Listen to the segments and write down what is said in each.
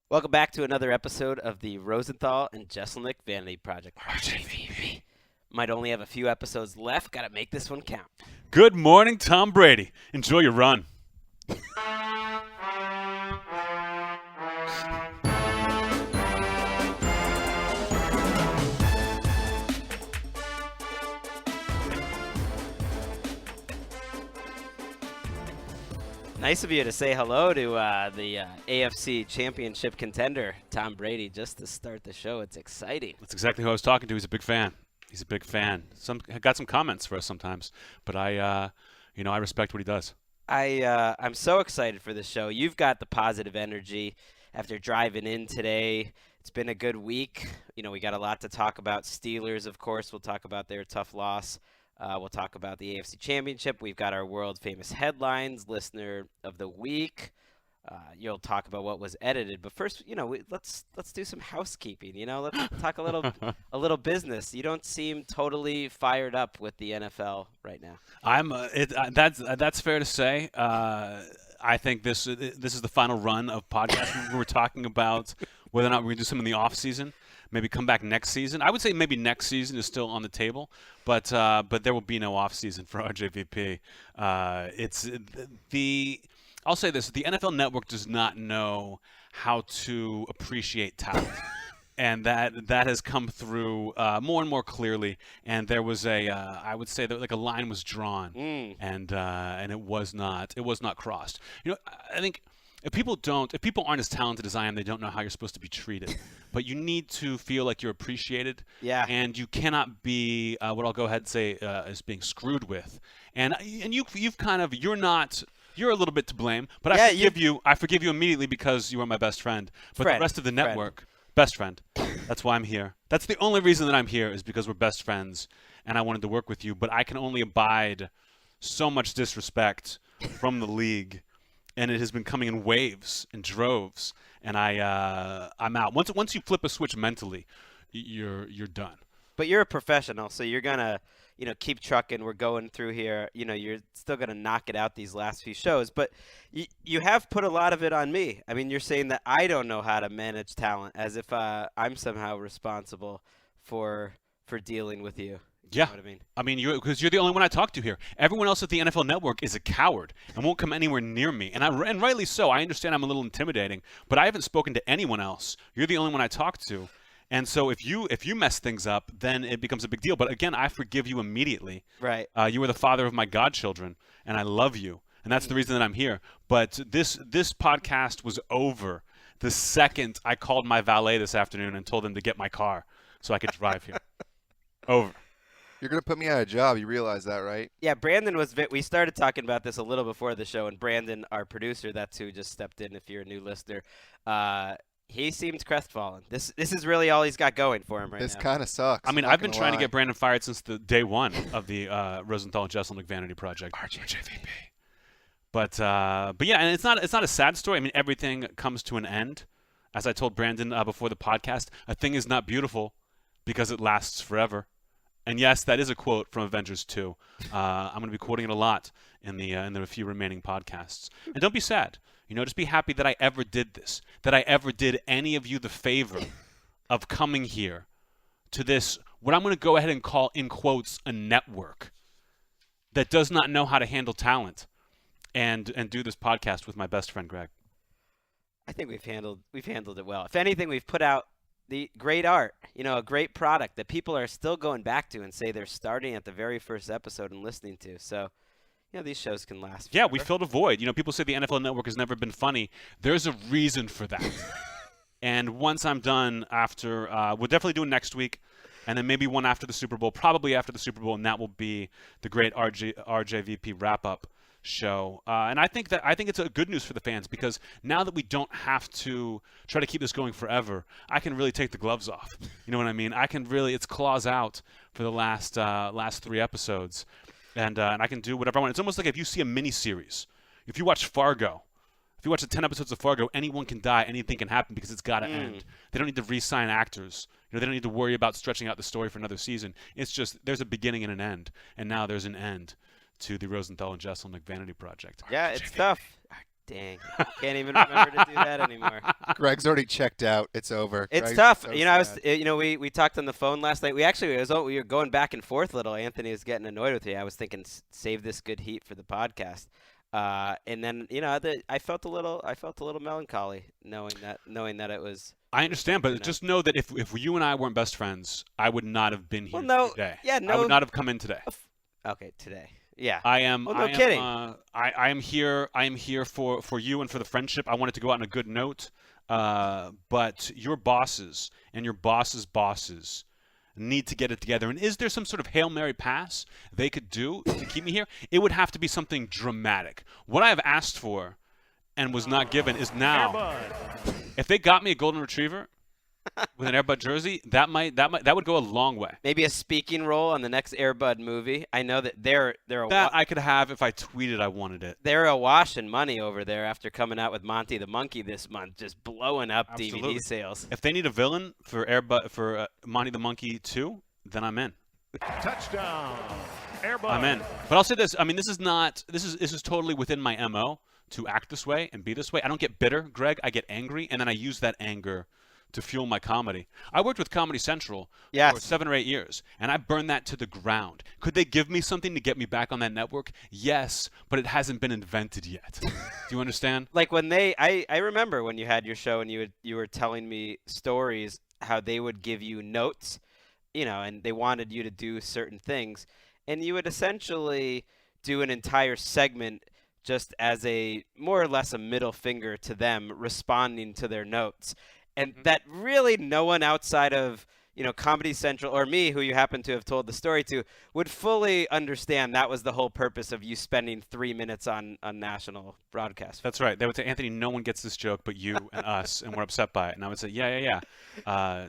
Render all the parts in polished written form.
Welcome back to another episode of the Rosenthal and Jeselnik Vanity Project. RJVP. Might only have a few episodes left. Got to make this one count. Good morning, Tom Brady. Enjoy your run. Nice of you to say hello to the AFC Championship contender, Tom Brady, just to start the show. It's exciting. That's exactly who I was talking to. He's a big fan. He's a big fan. Got some comments for us sometimes, but I respect what he does. I'm so excited for this show. You've got the positive energy after driving in today. It's been a good week. We got a lot to talk about. Steelers, of course. We'll talk about their tough loss. We'll talk about the AFC Championship. We've got our world-famous headlines, listener of the week. You'll talk about what was edited, but first, let's do some housekeeping. Let's talk a little business. You don't seem totally fired up with the NFL right now. That's fair to say. I think this is the final run of podcasting. We were talking about whether or not we're going to do something in the off season. Maybe come back next season. I would say maybe next season is still on the table, but there will be no off season for RJVP. I'll say this: the NFL Network does not know how to appreciate talent, and that has come through more and more clearly. And there was I would say that like a line was drawn, and it was not crossed. I think. If people aren't as talented as I am, they don't know how you're supposed to be treated. But you need to feel like you're appreciated. Yeah. And you cannot be what I'll go ahead and say is being screwed with. And you're a little bit to blame. But I forgive you immediately because you are my best friend. But the rest of the network, best friend. That's why I'm here. That's the only reason that I'm here is because we're best friends, and I wanted to work with you. But I can only abide so much disrespect from the league. And it has been coming in waves and droves, and I'm out. Once you flip a switch mentally, you're done. But you're a professional, so you're gonna keep trucking. We're going through here. You're still gonna knock it out these last few shows. But you have put a lot of it on me. I mean, you're saying that I don't know how to manage talent, as if I'm somehow responsible for dealing with you. Yeah, know what I mean, because you're the only one I talk to here. Everyone else at the NFL Network is a coward and won't come anywhere near me, and rightly so. I understand I'm a little intimidating, but I haven't spoken to anyone else. You're the only one I talk to, and so if you mess things up, then it becomes a big deal. But again, I forgive you immediately. Right. You are the father of my godchildren, and I love you, and that's the reason that I'm here. But this podcast was over the second I called my valet this afternoon and told him to get my car so I could drive here. Over. You're going to put me out of a job. You realize that, right? Yeah, Brandon we started talking about this a little before the show, and Brandon, our producer, that's who just stepped in if you're a new listener, he seems crestfallen. This is really all he's got going for him right now. This kind of sucks. I mean, I've been trying to get Brandon fired since the day one of the Rosenthal and Jeselnik Vanity Project. RJVP. But yeah, and it's not a sad story. I mean, everything comes to an end. As I told Brandon before the podcast, a thing is not beautiful because it lasts forever. And yes, that is a quote from Avengers 2. I'm going to be quoting it a lot in the few remaining podcasts. And don't be sad. Just be happy that I ever did this, that I ever did any of you the favor of coming here to this, what I'm going to go ahead and call, in quotes, a network that does not know how to handle talent and do this podcast with my best friend, Gregg. I think we've handled it well. If anything, we've put out the great art, a great product that people are still going back to and say they're starting at the very first episode and listening to. So, these shows can last forever. Yeah, we filled a void. People say the NFL Network has never been funny. There's a reason for that. And once I'm done after, we'll definitely do it next week, and then maybe one after the Super Bowl, probably after the Super Bowl, and that will be the great RJVP wrap-up show. And I think it's a good news for the fans because now that we don't have to try to keep this going forever, I can really take the gloves off. You know what I mean? I can really, it's claws out for the last 3 episodes, and I can do whatever I want. It's almost like if you see a mini-series, if you watch Fargo, if you watch the 10 episodes of Fargo, anyone can die, anything can happen because it's got to end. They don't need to re-sign actors. They don't need to worry about stretching out the story for another season. It's just there's a beginning and an end, and now there's an end to the Rosenthal and Jeselnik Vanity Project. Yeah, it's tough. Dang, can't even remember to do that anymore. Greg's already checked out. It's over. It's Greg's tough. so We talked on the phone last night. We were going back and forth a little. Anthony was getting annoyed with me. I was thinking, save this good heat for the podcast. And then I felt a little melancholy knowing that it was. I understand, but just know that if you and I weren't best friends, I would not have been here today. Yeah, no. I would not have come in today. Okay, today. Yeah. I am. Well, no kidding. I am here. I am here for you and for the friendship. I wanted to go out on a good note. But your bosses and your bosses' bosses need to get it together. And is there some sort of Hail Mary pass they could do to keep me here? It would have to be something dramatic. What I have asked for and was not given is now. If they got me a golden retriever with an Air Bud jersey, that would go a long way. Maybe a speaking role on the next Air Bud movie. I know that I could have if I tweeted I wanted it. They're awash in money over there after coming out with Monty the Monkey this month, just blowing up Absolutely. DVD sales. If they need a villain for Monty the Monkey 2, then I'm in. Touchdown, Air Bud. I'm in. But I'll say this. I mean, this is totally within my MO to act this way and be this way. I don't get bitter, Greg. I get angry, and then I use that anger to fuel my comedy. I worked with Comedy Central for 7 or 8 years, and I burned that to the ground. Could they give me something to get me back on that network? Yes, but it hasn't been invented yet. Do you understand? Like when I remember when you had your show and you were telling me stories how they would give you notes, and they wanted you to do certain things, and you would essentially do an entire segment just as a more or less a middle finger to them responding to their notes. And that really no one outside of, Comedy Central or me, who you happen to have told the story to, would fully understand that was the whole purpose of you spending 3 minutes on national broadcast. That's right. They would say, Anthony, no one gets this joke but you and us, and we're upset by it. And I would say, yeah.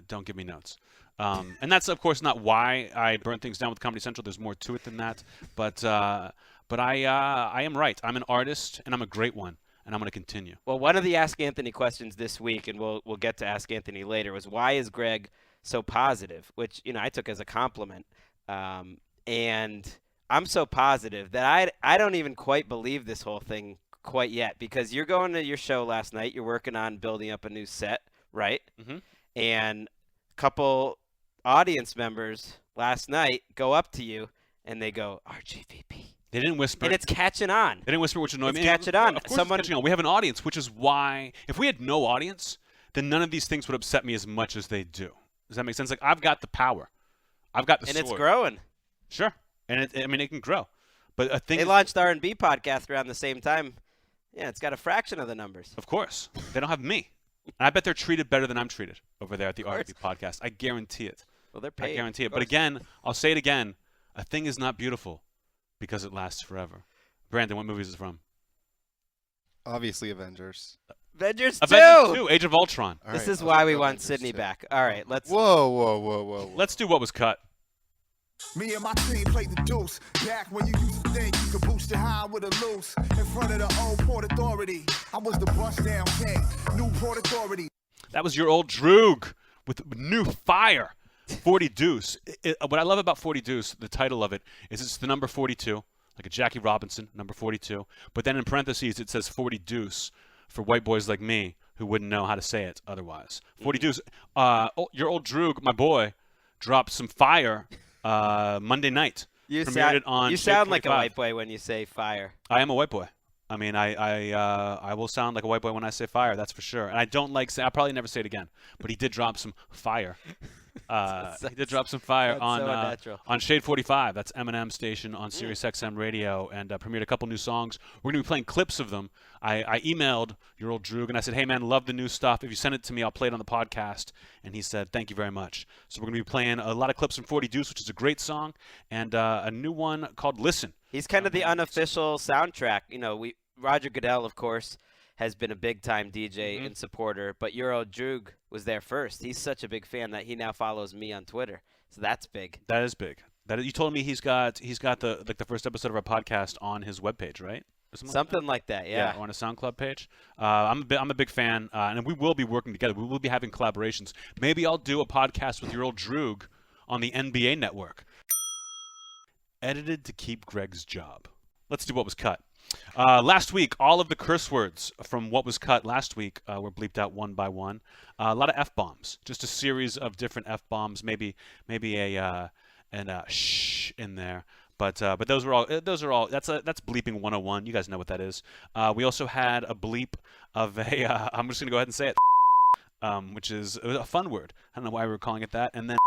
Don't give me notes. And that's, of course, not why I burn things down with Comedy Central. There's more to it than that. But I am right. I'm an artist, and I'm a great one. And I'm going to continue. Well, one of the Ask Anthony questions this week, and we'll get to Ask Anthony later, was why is Gregg so positive? Which I took as a compliment, and I'm so positive that I don't even quite believe this whole thing quite yet, because you're going to your show last night. You're working on building up a new set, right? Mm-hmm. And a couple audience members last night go up to you and they go, RJVP. They didn't whisper. And it's catching on. They didn't whisper, which annoyed me. It's catching on. Of course it's catching on. We have an audience, which is why if we had no audience, then none of these things would upset me as much as they do. Does that make sense? Like, I've got the power. I've got the sword. And it's growing. Sure. And it can grow. But a thing they launched R&B podcast around the same time. Yeah, it's got a fraction of the numbers. Of course. They don't have me. And I bet they're treated better than I'm treated over there at the R&B podcast. I guarantee it. Well, they're paid. I guarantee it. But again, I'll say it again. A thing is not beautiful because it lasts forever. Brandon, what movie is it from? Obviously Avengers. Avengers 2, Age of Ultron. All this right, is why we want Avengers Sydney 2. back. All right, let's. Whoa. Let's do what was cut. Me and my team played the deuce. Back when you used to think you could boost your high with a loose. In front of the old Port Authority, I was the bust down king. New Port Authority. That was your Old Druke with new fire. 40 Deuce. What I love about 40 Deuce, the title of it, is it's the number 42, like a Jackie Robinson, number 42. But then in parentheses, it says 40 Deuce for white boys like me who wouldn't know how to say it otherwise. 40 Deuce. Your Old Druke, my boy, dropped some fire Monday night. You Premiered sound like a 45. white boy when you say fire. I am a white boy. I mean, I will sound like a white boy when I say fire, that's for sure. And I don't like I'll probably never say it again. But he did drop some fire. He did drop some fire on Shade 45. That's Eminem's station on Sirius XM Radio, and premiered a couple new songs. We're going to be playing clips of them. I emailed your Old Druke, and I said, hey, man, love the new stuff. If you send it to me, I'll play it on the podcast. And he said, thank you very much. So we're going to be playing a lot of clips from 40 Deuce, which is a great song, and a new one called Listen. He's kind of the unofficial soundtrack. Roger Goodell, of course, has been a big-time DJ and supporter, but your Old Druke was there first. He's such a big fan that he now follows me on Twitter, so that's big. That is big. You told me he's got the first episode of our podcast on his webpage, right? Something like that, yeah. Or on a SoundCloud page. I'm a big fan, and we will be working together. We will be having collaborations. Maybe I'll do a podcast with your Old Druke on the NBA Network. Edited to keep Gregg's job. Let's do what was cut. Last week, all of the curse words from what was cut last week were bleeped out one by one. A lot of F-bombs, just a series of different F-bombs, maybe a shh in there. But those are all that's bleeping 101. You guys know what that is. We also had a bleep of a I'm just gonna go ahead and say it, which is a fun word. I don't know why we were calling it that. And then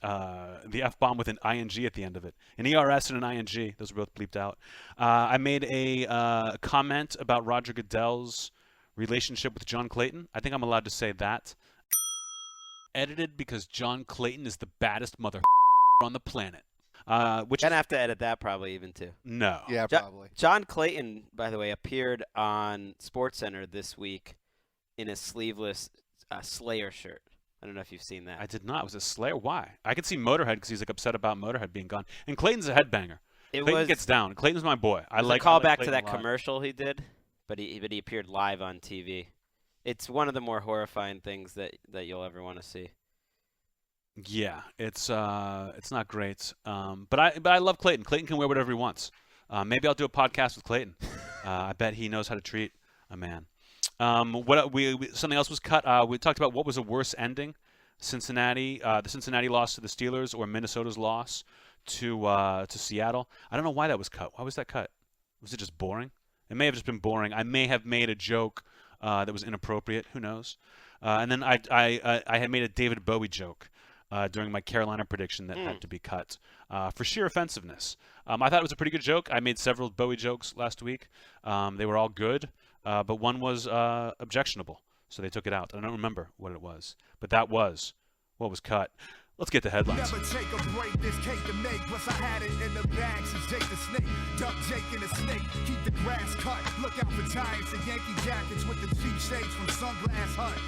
the F-bomb with an ing at the end of it. An ERS and an ing. Those were both bleeped out. I made a comment about Roger Goodell's relationship with John Clayton. I think I'm allowed to say that. Edited because John Clayton is the baddest mother on the planet. Which Gonna have to edit that probably even too. No. Yeah, probably. John Clayton, by the way, appeared on SportsCenter this week in a sleeveless Slayer shirt. I don't know if you've seen that. I did not. It was a Slayer. Why? I could see Motorhead because he's like upset about Motorhead being gone. And Clayton's a headbanger. Clayton gets down. Clayton's my boy. I like. Call back to Clayton that a lot. commercial he did, but he appeared live on TV. It's one of the more horrifying things that you'll ever want to see. Yeah, it's not great. But I love Clayton. Clayton can wear whatever he wants. Maybe I'll do a podcast with Clayton. I bet he knows how to treat a man. Something else was cut. We talked about what was a worse ending: Cincinnati, the Cincinnati loss to the Steelers, or Minnesota's loss to Seattle. I don't know why that was cut. Why was that cut? Was it just boring? It may have just been boring. I may have made a joke that was inappropriate. Who knows? And then I had made a David Bowie joke during my Carolina prediction that had to be cut for sheer offensiveness. I thought it was a pretty good joke. I made several Bowie jokes last week. They were all good, but one was objectionable, so they took it out. I don't remember what it was, but that was what was cut. Let's get the headlines. Never take a break, this cake to make. Plus I had it in the bag since Jake the Snake. Duck Jake and the Snake, keep the grass cut. Look out for Giants and Yankee jackets with the cheap shades from Sunglass Hut.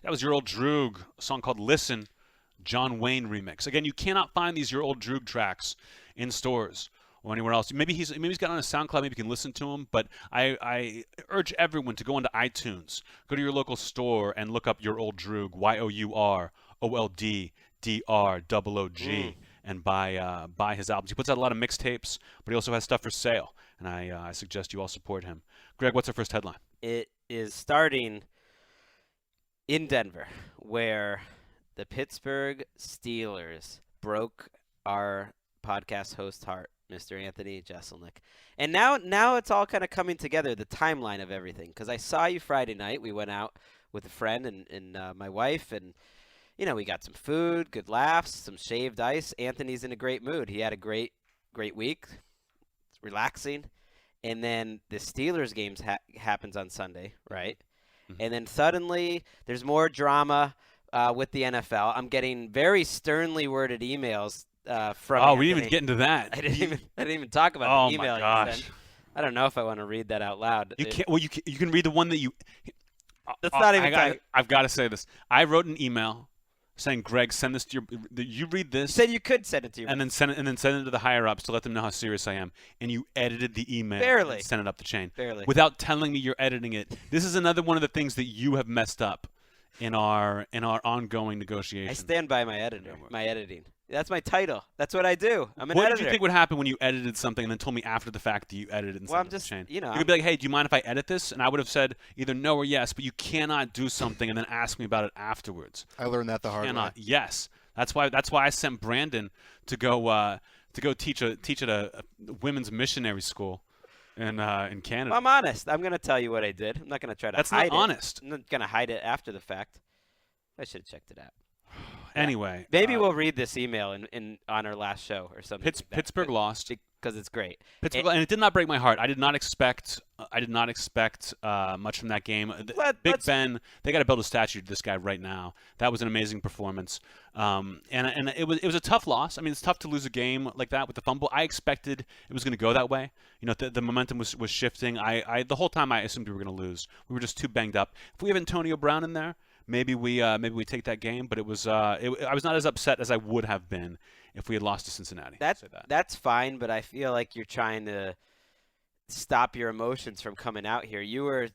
That was Your Old Droog, a song called Listen, John Wayne remix. Again, you cannot find these Your Old Droog tracks in stores or anywhere else. Maybe he's got on a SoundCloud. Maybe you can listen to him. But I urge everyone to go onto iTunes, go to your local store, and look up Your Old Droog, YOUROLDDROOG, and buy his albums. He puts out a lot of mixtapes, but he also has stuff for sale. And I suggest you all support him. Greg, what's our first headline? It is starting in Denver, where the Pittsburgh Steelers broke our podcast host heart, Mr. Anthony Jeselnik. And now it's all kind of coming together, the timeline of everything. Because I saw you Friday night. We went out with a friend and my wife, and we got some food, good laughs, some shaved ice. Anthony's in a great mood. He had a great week. It's relaxing. And then the Steelers games happens on Sunday, right? Mm-hmm. And then suddenly there's more drama with the NFL. I'm getting very sternly worded emails from Anthony. We didn't even get into that. I didn't even talk about the email. Oh, my gosh. I don't know if I want to read that out loud. You can't. Well, you can read the one that you. That's not even. I've got to say this. I wrote an email saying, Greg, send this to your. You read this. You said you could send it to your. And then send it to the higher ups to let them know how serious I am. And you edited the email. Barely. And sent it up the chain. Barely. Without telling me you're editing it. This is another one of the things that you have messed up in our ongoing negotiation. I stand by my editing. That's my title. That's what I do. I'm an editor. What editor. did you think would happen when you edited something and then told me after the fact that you edited and sent it up the chain? You could be like, hey, do you mind if I edit this? And I would have said either no or yes, but you cannot do something and then ask me about it afterwards. I learned that the hard way. Yes. That's why I sent Brandon to go teach at a women's missionary school in Canada. Well, I'm honest. I'm going to tell you what I did. I'm not going to try to hide it. That's not honest. I'm not going to hide it after the fact. I should have checked it out. Anyway, maybe we'll read this email on our last show or something. Pittsburgh lost because it's great. Pittsburgh, and it did not break my heart. I did not expect much from that game. Big Ben, they got to build a statue to this guy right now. That was an amazing performance. And it was a tough loss. I mean, it's tough to lose a game like that with the fumble. I expected it was going to go that way. The momentum was shifting. The whole time I assumed we were going to lose. We were just too banged up. If we have Antonio Brown in there, maybe we take that game. But I was not as upset as I would have been if we had lost to Cincinnati. That's fine, but I feel like you're trying to stop your emotions from coming out here. You were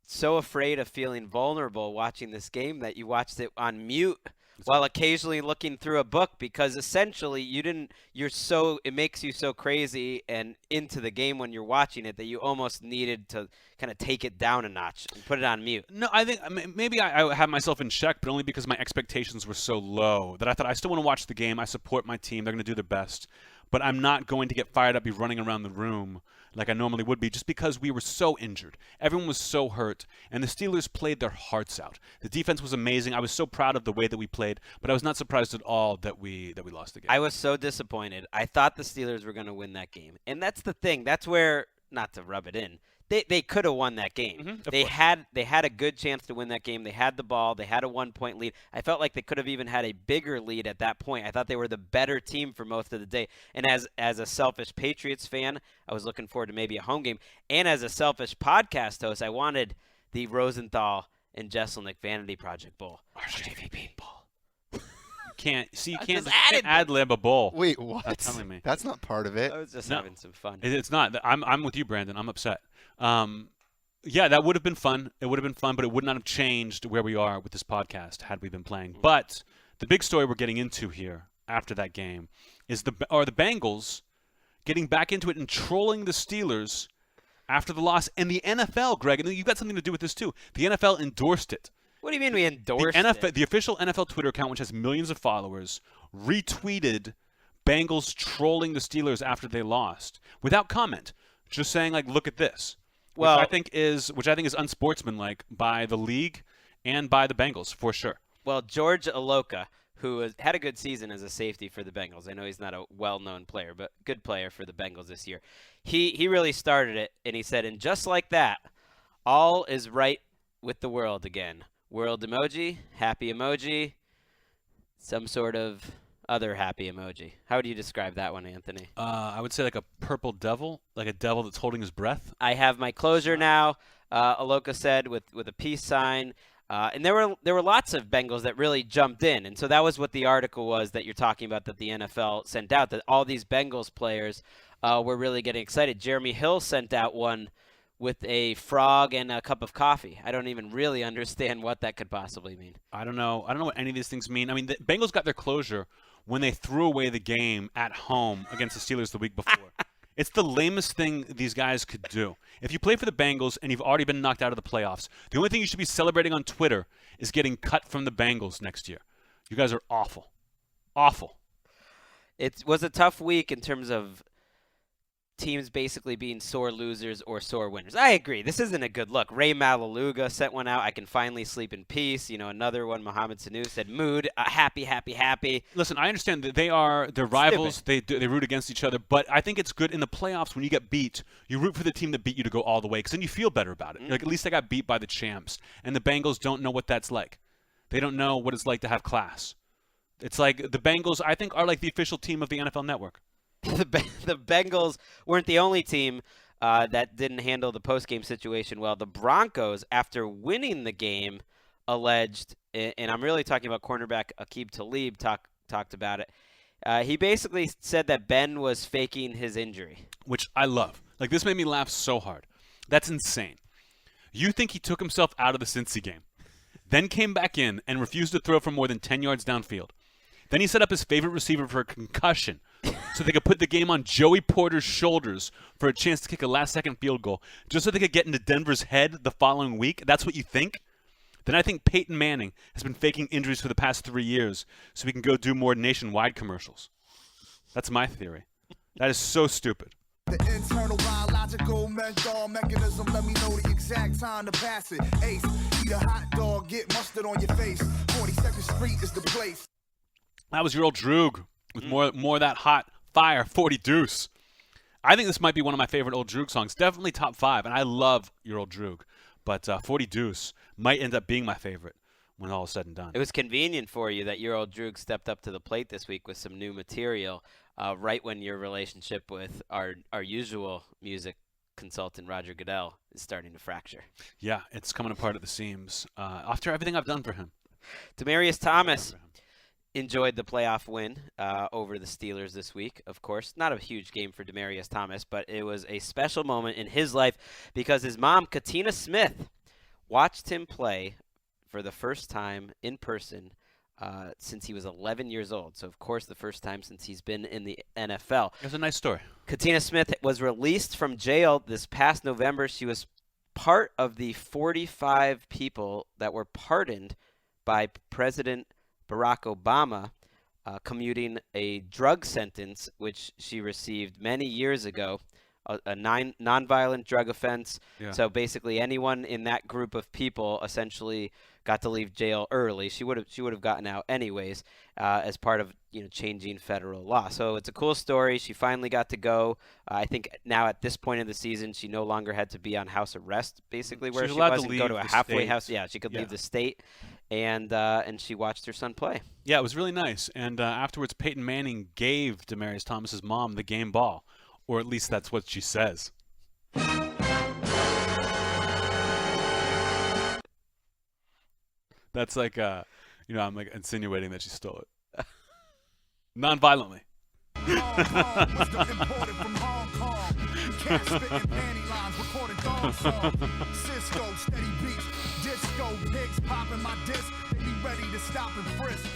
so afraid of feeling vulnerable watching this game that you watched it on mute while occasionally looking through a book, because essentially it makes you so crazy and into the game when you're watching it that you almost needed to kind of take it down a notch and put it on mute. No, I think maybe I have myself in check, but only because my expectations were so low that I thought I still want to watch the game. I support my team. They're going to do their best. But I'm not going to get fired up, be running around the room like I normally would be, just because we were so injured. Everyone was so hurt, and the Steelers played their hearts out. The defense was amazing. I was so proud of the way that we played, but I was not surprised at all that we lost the game. I was so disappointed. I thought the Steelers were going to win that game. And that's the thing. That's where, not to rub it in, they could have won that game. They had a good chance to win that game. They had the ball. They had a 1-point lead. I felt like they could have even had a bigger lead at that point. I thought they were the better team for most of the day. And as a selfish Patriots fan, I was looking forward to maybe a home game. And as a selfish podcast host, I wanted the Rosenthal and Jeselnik Vanity Project Bowl. RJVP Bowl. You I can't just added ad-lib a bowl. Wait, what? That's telling me. That's not part of it. I was just No. having some fun. It's not. I'm with you, Brandon. I'm upset. Yeah, that would have been fun. It would have been fun, but it would not have changed where we are with this podcast had we been playing. But the big story we're getting into here after that game is the Bengals getting back into it and trolling the Steelers after the loss. And the NFL, Greg, and you've got something to do with this too. The NFL endorsed it. What do you mean we endorsed it? The official NFL Twitter account, which has millions of followers, retweeted Bengals trolling the Steelers after they lost without comment, just saying like, "Look at this," Well, which I think is unsportsmanlike by the league and by the Bengals for sure. Well, George Aloka, who had a good season as a safety for the Bengals. I know he's not a well-known player, but good player for the Bengals this year. He really started it, and he said, and just like that, all is right with the world again. World emoji, happy emoji, some sort of other happy emoji. How would you describe that one, Anthony? I would say like a purple devil, like a devil that's holding his breath. I have my closure now, Aloka said, with a peace sign. And there were lots of Bengals that really jumped in. And so that was what the article was that you're talking about that the NFL sent out, that all these Bengals players were really getting excited. Jeremy Hill sent out one with a frog and a cup of coffee. I don't even really understand what that could possibly mean. I don't know what any of these things mean. I mean, the Bengals got their closure when they threw away the game at home against the Steelers the week before. It's the lamest thing these guys could do. If you play for the Bengals and you've already been knocked out of the playoffs, the only thing you should be celebrating on Twitter is getting cut from the Bengals next year. You guys are awful. Awful. It was a tough week in terms of teams basically being sore losers or sore winners. I agree. This isn't a good look. Ray Malaluga sent one out. I can finally sleep in peace. You know, another one, Mohamed Sanu said, mood, happy, happy, happy. Listen, I understand that they're rivals. They root against each other. But I think it's good in the playoffs when you get beat, you root for the team that beat you to go all the way because then you feel better about it. Like, at least they got beat by the champs. And the Bengals don't know what that's like. They don't know what it's like to have class. It's like the Bengals, I think, are like the official team of the NFL Network. The Bengals weren't the only team that didn't handle the post-game situation well. The Broncos, after winning the game, alleged, and I'm really talking about cornerback Aqib Talib talked about it. He basically said that Ben was faking his injury. Which I love. Like, this made me laugh so hard. That's insane. You think he took himself out of the Cincy game, then came back in and refused to throw for more than 10 yards downfield. Then he set up his favorite receiver for a concussion so they could put the game on Joey Porter's shoulders for a chance to kick a last-second field goal just so they could get into Denver's head the following week. That's what you think? Then I think Peyton Manning has been faking injuries for the past 3 years so he can go do more nationwide commercials. That's my theory. That is so stupid. The internal biological mental mechanism, let me know the exact time to pass it. Ace, eat a hot dog, get mustard on your face. 42nd Street is the place. That was your old Druke with more of that hot fire 40 deuce. I think this might be one of my favorite old Druke songs. Definitely top 5, and I love your old Druke. But 40 deuce might end up being my favorite when all is said and done. It was convenient for you that your old Druke stepped up to the plate this week with some new material right when your relationship with our usual music consultant, Roger Goodell, is starting to fracture. Yeah, it's coming apart at the seams after everything I've done for him. Demaryius Thomas enjoyed the playoff win over the Steelers this week, of course. Not a huge game for Demaryius Thomas, but it was a special moment in his life because his mom, Katina Smith, watched him play for the first time in person since he was 11 years old. So, of course, the first time since he's been in the NFL. It's a nice story. Katina Smith was released from jail this past November. She was part of the 45 people that were pardoned by President Barack Obama, commuting a drug sentence which she received many years ago, a nonviolent drug offense. Yeah. So basically anyone in that group of people essentially got to leave jail early. She would have gotten out anyways, as part of changing federal law. So it's a cool story. She finally got to go. I think now at this point in the season, she no longer had to be on house arrest, basically, where She's she allowed was, to and go leave to a the halfway state. house. Yeah, she could Yeah. leave the state, and she watched her son play. Yeah, it was really nice. And afterwards, Peyton Manning gave Demaryius Thomas's mom the game ball, or at least that's what she says. That's like, I'm like insinuating that she stole it. Non-violently. Hong Kong was the imported from Hong Kong. Cat spitting panty lines, recording thong song. Cisco, steady beats, disco, pigs popping my disc. They be ready to stop and frisk.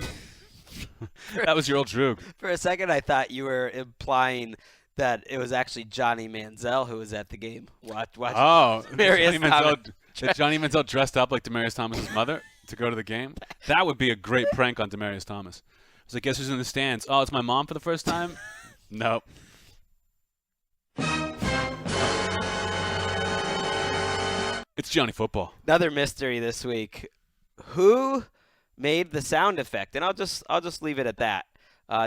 That was your Old Druke. For a second, I thought you were implying that it was actually Johnny Manziel who was at the game. Watch. Oh, Demaryius Thomas. That Johnny Manziel dressed up like Demaryius Thomas's mother to go to the game. That would be a great prank on Demaryius Thomas. I was like, guess who's in the stands? Oh, it's my mom for the first time? Nope. It's Johnny Football. Another mystery this week. Who made the sound effect? And I'll just leave it at that.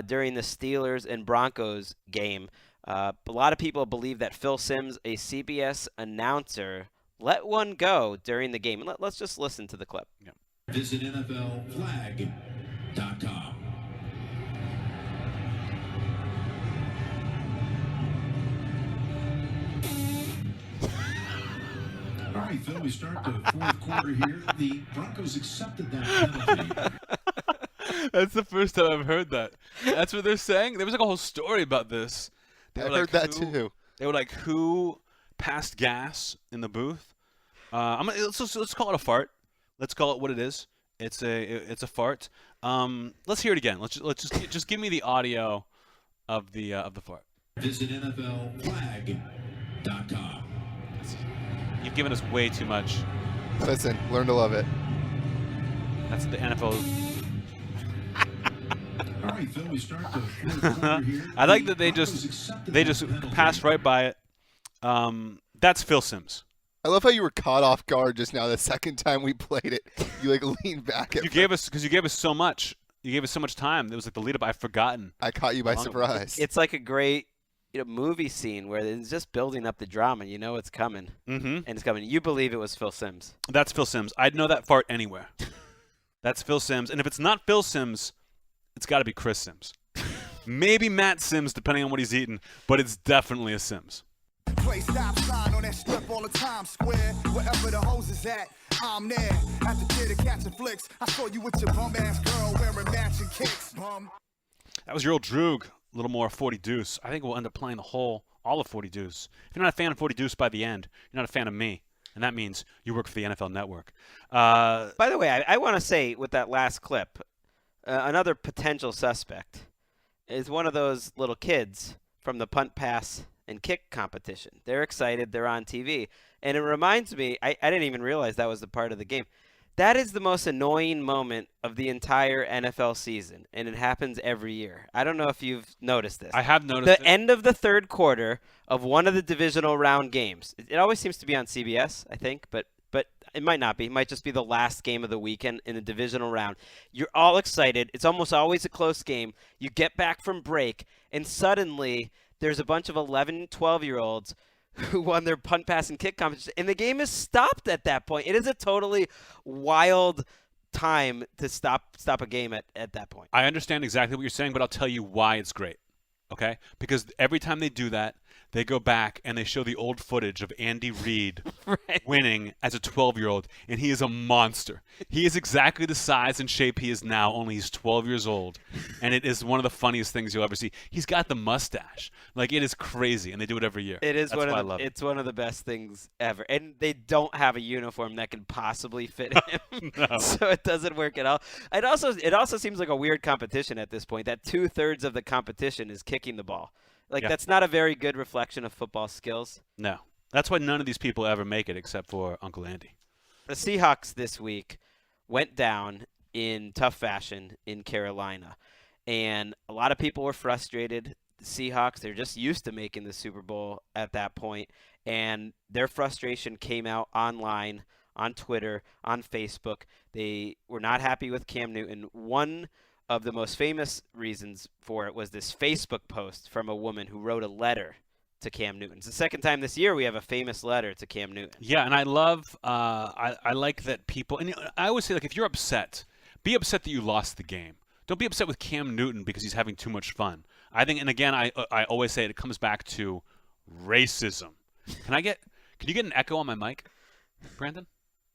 During the Steelers and Broncos game, a lot of people believe that Phil Simms, a CBS announcer, let one go during the game. And let's just listen to the clip. Yeah. Visit NFLflag.com. All right, Phil, we start the fourth quarter here. The Broncos accepted that penalty. That's the first time I've heard that. That's what they're saying? There was like a whole story about this. They I were heard that too. They were like, who passed gas in the booth? Let's call it a fart. Let's call it what it is. It's a fart. Let's hear it again. Let's just give me the audio of the fart. Visit NFLflag.com. You've given us way too much. Listen, learn to love it. That's the NFL. All right, Phil, we start the fourth quarter here. I like The that they Broncos just accepted they that just penalty. passed right by it. That's Phil Simms. I love how you were caught off guard just now. The second time we played it, you like leaned back. You gave us so much. You gave us so much time. It was like the lead up. I've forgotten. I caught you by Long- surprise. It's like a great movie scene where it's just building up the drama. You know it's coming, Mm-hmm. and it's coming. You believe it was Phil Simms. That's Phil Simms. I'd know that fart anywhere. That's Phil Simms. And if it's not Phil Simms, it's got to be Chris Simms. Maybe Matt Simms, depending on what he's eating, but it's definitely a Simms. Play stop sign on that strip all the time, square. Wherever the hose is at, I'm there. At the theater catching flicks, I saw you with your bum ass girl wearing matching kicks. Bum. That was your Old Druke. A little more 40 Deuce. I think we'll end up playing all of 40 Deuce. If you're not a fan of 40 Deuce by the end, you're not a fan of me. And that means you work for the NFL Network. By the way, I want to say with that last clip, another potential suspect is one of those little kids from the punt, pass, and kick competition. They're excited. They're on TV. And it reminds me, I didn't even realize that was the part of the game. That is the most annoying moment of the entire NFL season, and it happens every year. I don't know if you've noticed this. I have noticed The end of the third quarter of one of the divisional round games. It always seems to be on CBS, I think, but it might not be. It might just be the last game of the weekend in the divisional round. You're all excited. It's almost always a close game. You get back from break, and suddenly there's a bunch of 11, 12-year-olds who won their punt, pass, and kick competition, and the game is stopped at that point. It is a totally wild time to stop a game at that point. I understand exactly what you're saying, but I'll tell you why it's great. Okay? Because every time they do that, they go back and they show the old footage of Andy Reid Right. winning as a 12-year-old, and he is a monster. He is exactly the size and shape he is now, only he's 12 years old, and it is one of the funniest things you'll ever see. He's got the mustache. Like, it is crazy, and they do it every year. It is That's one why I of love it. it's one of the best things ever, and they don't have a uniform that can possibly fit him, No. so it doesn't work at all. It also seems like a weird competition at this point. That 2/3 of the competition is kicking the ball. Like Yeah. that's not a very good reflection of football skills. No. That's why none of these people ever make it except for Uncle Andy. The Seahawks this week went down in tough fashion in Carolina, and a lot of people were frustrated. The Seahawks, they're just used to making the Super Bowl at that point, and their frustration came out online, on Twitter, on Facebook. They were not happy with Cam Newton. One of the most famous reasons for it was this Facebook post from a woman who wrote a letter to Cam Newton. It's the second time this year we have a famous letter to Cam Newton. Yeah, and I love, I like that people, and I always say, like, if you're upset, be upset that you lost the game. Don't be upset with Cam Newton because he's having too much fun. I think, and again, I always say it comes back to racism. Can you get an echo on my mic, Brandon?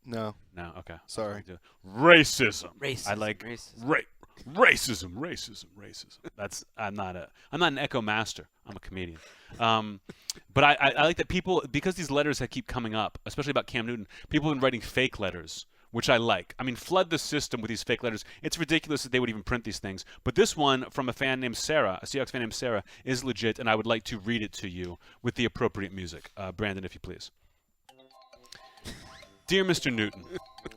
No. No, okay. Sorry. Racism. Racism, I like racism. Racism. That's I'm not an echo master. I'm a comedian. But I like that people, because these letters that keep coming up, especially about Cam Newton, people have been writing fake letters, which I like. I mean, flood the system with these fake letters. It's ridiculous that they would even print these things. But this one from a fan named Sarah, a Seahawks fan named Sarah, is legit, and I would like to read it to you with the appropriate music. Brandon, if you please. Dear Mr. Newton,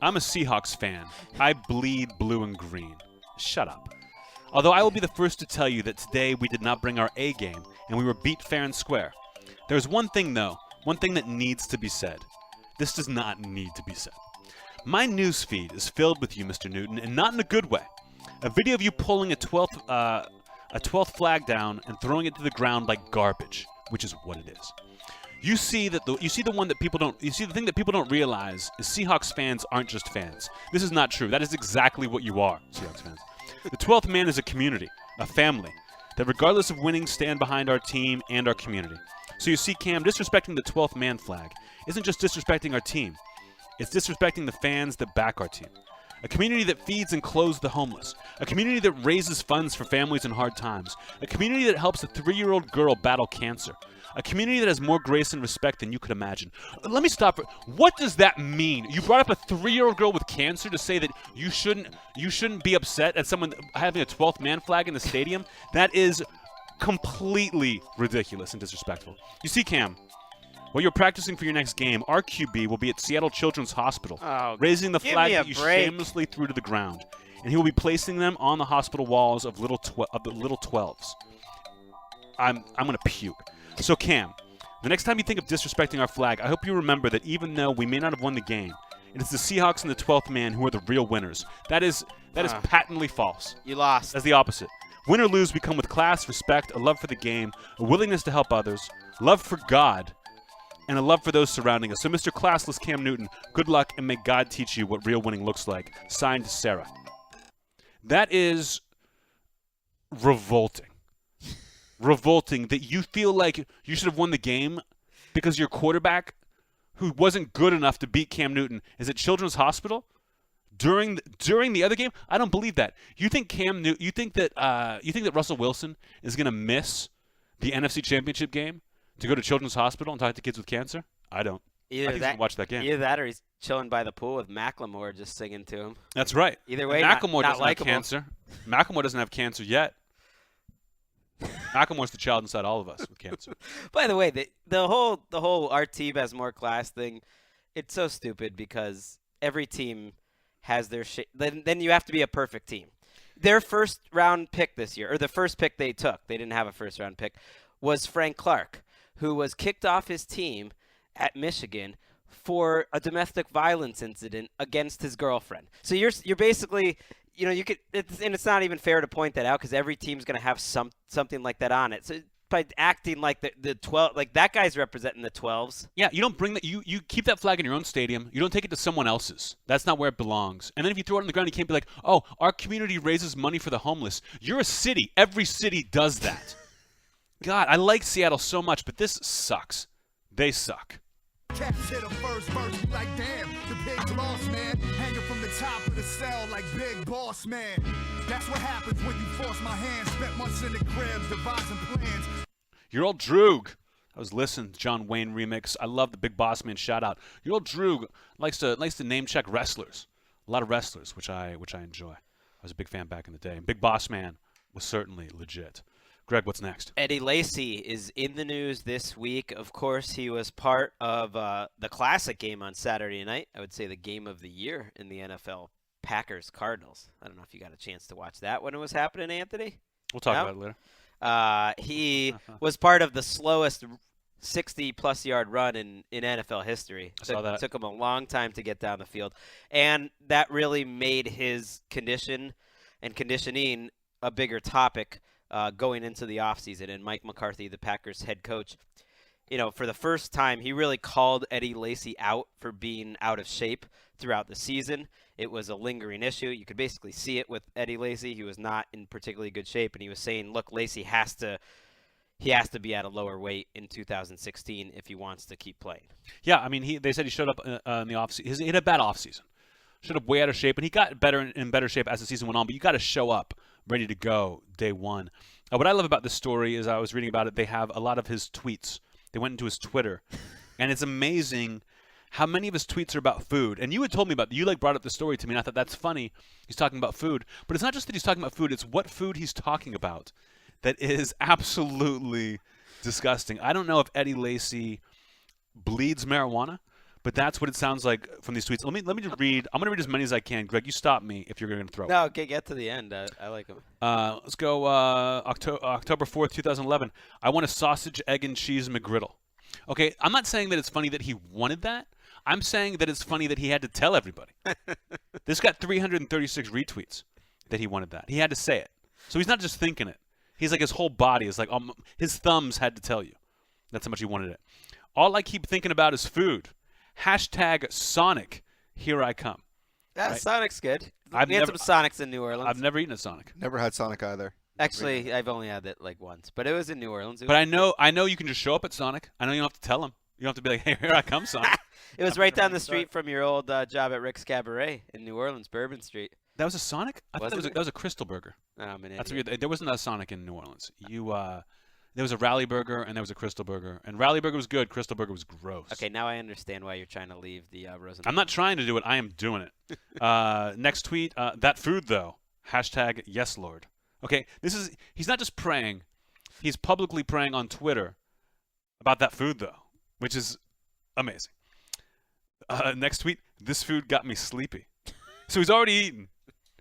I'm a Seahawks fan. I bleed blue and green. Shut up. Although I will be the first to tell you that today we did not bring our A game, and we were beat fair and square. There's one thing, though, one thing that needs to be said. This does not need to be said. My news feed is filled with you, Mr. Newton, and not in a good way. A video of you pulling a 12th flag down and throwing it to the ground like garbage, which is what it is. You see the thing that people don't realize is Seahawks fans aren't just fans. This is not true. That is exactly what you are, Seahawks fans. The 12th man is a community, a family, that regardless of winning stand behind our team and our community. So you see, Cam, disrespecting the 12th man flag isn't just disrespecting our team. It's disrespecting the fans that back our team. A community that feeds and clothes the homeless. A community that raises funds for families in hard times. A community that helps a 3-year-old girl battle cancer. A community that has more grace and respect than you could imagine. Let me stop. What does that mean? You brought up a 3-year-old girl with cancer to say that you shouldn't be upset at someone having a 12th man flag in the stadium? That is completely ridiculous and disrespectful. You see, Cam, while you're practicing for your next game, our QB will be at Seattle Children's Hospital, raising the flag that you shamelessly threw to the ground, and he will be placing them on the hospital walls of the little 12s. I'm gonna puke. So, Cam, the next time you think of disrespecting our flag, I hope you remember that even though we may not have won the game, it is the Seahawks and the 12th man who are the real winners. That is patently false. You lost. That's the opposite. Win or lose, we come with class, respect, a love for the game, a willingness to help others, love for God, and a love for those surrounding us. So, Mr. Classless Cam Newton, good luck, and may God teach you what real winning looks like. Signed, Sarah. That is revolting. Revolting that you feel like you should have won the game because your quarterback, who wasn't good enough to beat Cam Newton, is at Children's Hospital during the other game. I don't believe that. You think you think that Russell Wilson is going to miss the NFC Championship game to go to Children's Hospital and talk to kids with cancer? I don't. I think he's gonna watch that game. Either that, or he's chilling by the pool with Macklemore just singing to him. That's right. Either way, Macklemore not doesn't likable. have cancer. Macklemore doesn't have cancer yet. Macklemore's the child inside all of us with cancer. By the way, the whole our team has more class thing, it's so stupid because every team has their shit. Then you have to be a perfect team. Their first round pick this year, or the first pick they took, they didn't have a first round pick, was Frank Clark, who was kicked off his team at Michigan for a domestic violence incident against his girlfriend. So you're basically, you could, and it's not even fair to point that out because every team's going to have something like that on it. So by acting like the 12, like that guy's representing the 12s. Yeah, you don't bring that. You keep that flag in your own stadium. You don't take it to someone else's. That's not where it belongs. And then if you throw it on the ground, you can't be like, oh, our community raises money for the homeless. You're a city. Every city does that. God, I like Seattle so much, but this sucks. They suck. Cats hit a first verse, we like damn, the pig's lost, man. Hanging from the top of the cell like Big Boss Man. That's what happens when you force my hand. Spent months in the crib devising plans. Your Old Druke. I was listening to John Wayne remix. I love the Big Boss Man shout out. Your Old Druke likes to name check wrestlers. A lot of wrestlers, which I enjoy. I was a big fan back in the day. And Big Boss Man was certainly legit. Greg, what's next? Eddie Lacy is in the news this week. Of course, he was part of the classic game on Saturday night. I would say the game of the year in the NFL, Packers-Cardinals. I don't know if you got a chance to watch that when it was happening, Anthony. We'll talk No? about it later. He was part of the slowest 60-plus yard run in NFL history. I saw that. It took him a long time to get down the field. And that really made his condition and conditioning a bigger topic going into the offseason. And Mike McCarthy, the Packers head coach, for the first time, he really called Eddie Lacy out for being out of shape throughout the season. It was a lingering issue. You could basically see it with Eddie Lacy. He was not in particularly good shape, and he was saying, look, Lacy has to be at a lower weight in 2016 if he wants to keep playing. Yeah, I mean, they said he showed up in the offseason. He had a bad offseason. Showed up way out of shape, and he got better in better shape as the season went on, but you got to show up ready to go day one. What I love about this story is I was reading about it. They have a lot of his tweets. They went into his Twitter, and it's amazing how many of his tweets are about food. And you had told me about, you brought up the story to me, and I thought that's funny. He's talking about food. But it's not just that he's talking about food, it's what food he's talking about that is absolutely disgusting. I don't know if Eddie Lacy bleeds marijuana, but that's what it sounds like from these tweets. Let me just read. I'm going to read as many as I can. Greg, you stop me if you're going to throw. No, okay, get to the end. I like him. Let's go October 4th, 2011. I want a sausage, egg, and cheese McGriddle. Okay, I'm not saying that it's funny that he wanted that. I'm saying that it's funny that he had to tell everybody. This got 336 retweets that he wanted that. He had to say it. So he's not just thinking it. He's like his whole body is like his thumbs had to tell you. That's how much he wanted it. All I keep thinking about is food. # Sonic, here I come. Yeah, Right. Sonic's good. I've We had never- some Sonics in New Orleans. I've never eaten a Sonic. Never had Sonic either. Actually, I've only had it like once, but it was in New Orleans. But I know you can just show up at Sonic. I know you don't have to tell him. You don't have to be like, hey, here I come, Sonic. It was right down the street from your old job at Rick's Cabaret in New Orleans, Bourbon Street. That was a Sonic? I thought Wasn't it? that was a Crystal Burger. Oh, I'm an That's idiot. weird. There wasn't a Sonic in New Orleans. There was a Rally Burger and there was a Crystal Burger. And Rally Burger was good. Crystal Burger was gross. Okay, now I understand why you're trying to leave the Rosenthal. I'm not trying to do it. I am doing it. Next tweet. That food, though. # yes, Lord. Okay, he's not just praying. He's publicly praying on Twitter about that food, though, which is amazing. Next tweet. This food got me sleepy. So he's already eaten.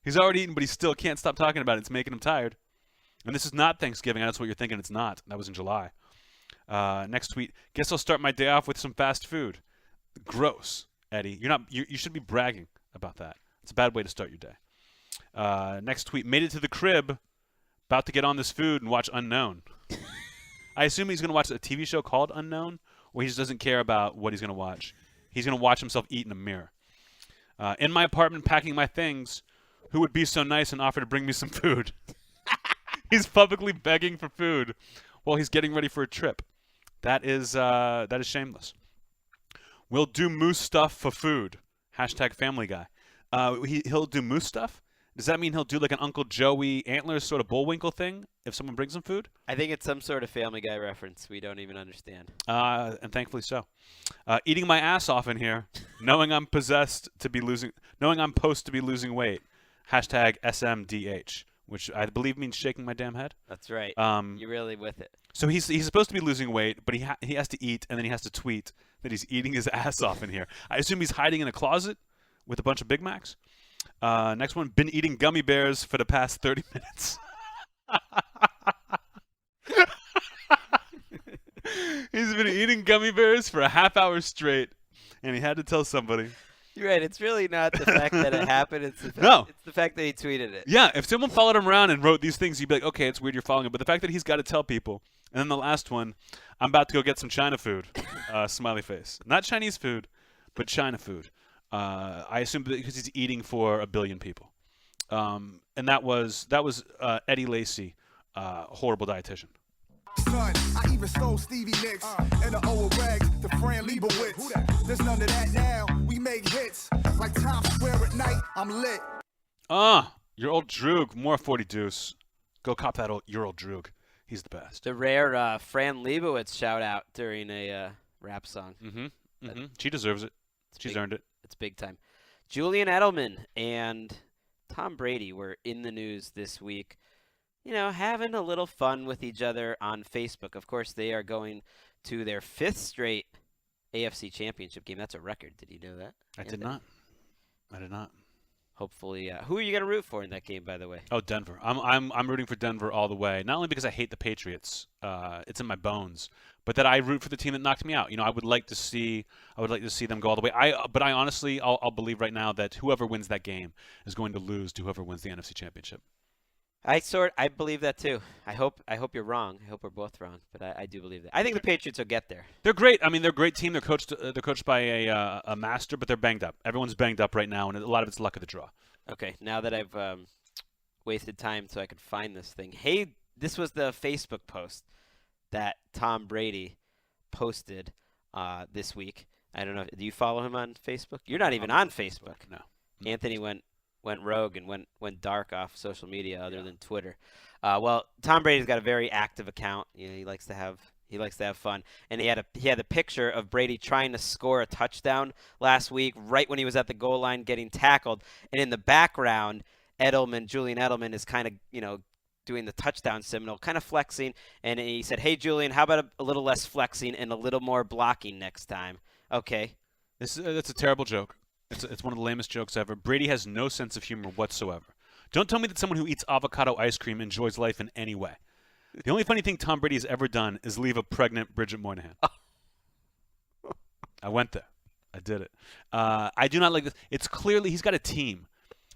But he still can't stop talking about it. It's making him tired. And this is not Thanksgiving. That's what you're thinking. It's not. That was in July. Next tweet. Guess I'll start my day off with some fast food. Gross, Eddie. You should be bragging about that. It's a bad way to start your day. Next tweet. Made it to the crib. About to get on this food and watch Unknown. I assume he's going to watch a TV show called Unknown, or he just doesn't care about what he's going to watch. He's going to watch himself eat in a mirror. In my apartment, packing my things. Who would be so nice and offer to bring me some food? He's publicly begging for food while he's getting ready for a trip. That is shameless. We'll do moose stuff for food. # Family Guy. He'll do moose stuff? Does that mean he'll do like an Uncle Joey antlers sort of Bullwinkle thing if someone brings him food? I think it's some sort of Family Guy reference we don't even understand. And thankfully so. Eating my ass off in here, knowing I'm supposed to be losing weight. # SMDH, which I believe means shaking my damn head. That's right. You're really with it. So he's supposed to be losing weight, but he has to eat, and then he has to tweet that he's eating his ass off in here. I assume he's hiding in a closet with a bunch of Big Macs. Next one, been eating gummy bears for the past 30 minutes. He's been eating gummy bears for a half hour straight, and he had to tell somebody. You're right. It's really not the fact that it happened. It's the fact, No. It's the fact that he tweeted it. Yeah, if someone followed him around and wrote these things, you'd be like, okay, it's weird you're following him. But the fact that he's got to tell people. And then the last one, I'm about to go get some China food. Smiley face. Not Chinese food, but China food. I assume because he's eating for 1 billion people. And that was Eddie Lacy, horrible dietitian. Son, I even stole Stevie Nicks and the old rags to Fran Lebowitz. There's none of that now. We make hits like Times Square at night. I'm lit. Your Old Druke, more 40 deuce. Go cop that your Old Druke. He's the best. The rare Fran Lebowitz shout out during a rap song. She deserves it. She's earned it. It's big time. Julian Edelman and Tom Brady were in the news this week, having a little fun with each other on Facebook. Of course, they are going to their 5th straight AFC Championship game. That's a record. Did you know that? I did not. Hopefully, who are you going to root for in that game, by the way? Oh, Denver. I'm rooting for Denver all the way. Not only because I hate the Patriots, it's in my bones, but that I root for the team that knocked me out. I would like to see them go all the way. But I honestly, I'll believe right now that whoever wins that game is going to lose to whoever wins the NFC Championship. I believe that too. I hope you're wrong. I hope we're both wrong, but I do believe that. I think the Patriots will get there. They're great. I mean, they're a great team. They're coached by a master, but they're banged up. Everyone's banged up right now, and a lot of it's luck of the draw. Okay, now that I've wasted time so I could find this thing. Hey, this was the Facebook post that Tom Brady posted this week. I don't know. Do you follow him on Facebook? You're not even on Facebook. No. Anthony went rogue and went dark off social media other than Twitter. Well, Tom Brady's got a very active account. He likes to have fun, and he had a picture of Brady trying to score a touchdown last week, right when he was at the goal line getting tackled, and in the background, Julian Edelman is kind of doing the touchdown symbol, kind of flexing, and he said, "Hey Julian, how about a little less flexing and a little more blocking next time?" Okay. That's a terrible joke. It's one of the lamest jokes ever. Brady has no sense of humor whatsoever. Don't tell me that someone who eats avocado ice cream enjoys life in any way. The only funny thing Tom Brady has ever done is leave a pregnant Bridget Moynihan. I went there. I did it. I do not like this. It's clearly he's got a team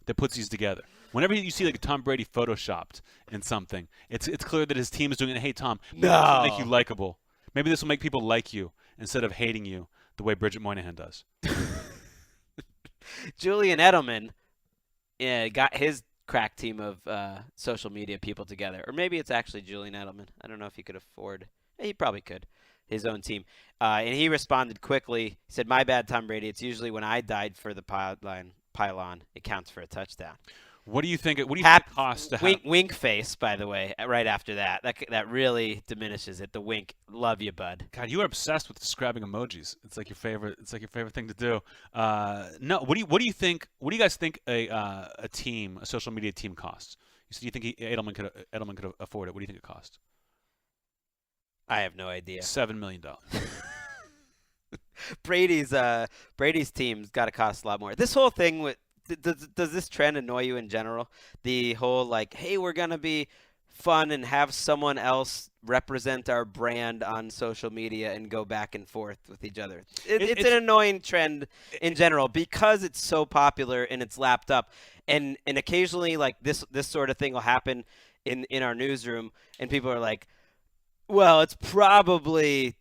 that puts these together. Whenever you see like a Tom Brady photoshopped in something, it's clear that his team is doing it. Hey, Tom, maybe this will make you likable. Maybe this will make people like you instead of hating you the way Bridget Moynihan does. Julian Edelman got his crack team of social media people together. Or maybe it's actually Julian Edelman. I don't know if he could afford. He probably could. His own team. And he responded quickly. He said, "My bad, Tom Brady. It's usually when I died for the pylon, it counts for a touchdown." What do you think? What do you think it costs to have? Wink face, by the way, right after that. That really diminishes it. The wink. Love you, bud. God, you are obsessed with describing emojis. It's like your favorite. It's like your favorite thing to do. No. What do you think? What do you guys think a social media team costs? Do you think Edelman could afford it? What do you think it costs? I have no idea. $7 million. Brady's team's got to cost a lot more. This whole thing with. Does this trend annoy you in general? The whole like, hey, we're going to be fun and have someone else represent our brand on social media and go back and forth with each other. It's an annoying trend in general because it's so popular and it's lapped up. And occasionally like this sort of thing will happen in our newsroom and people are like, well, it's probably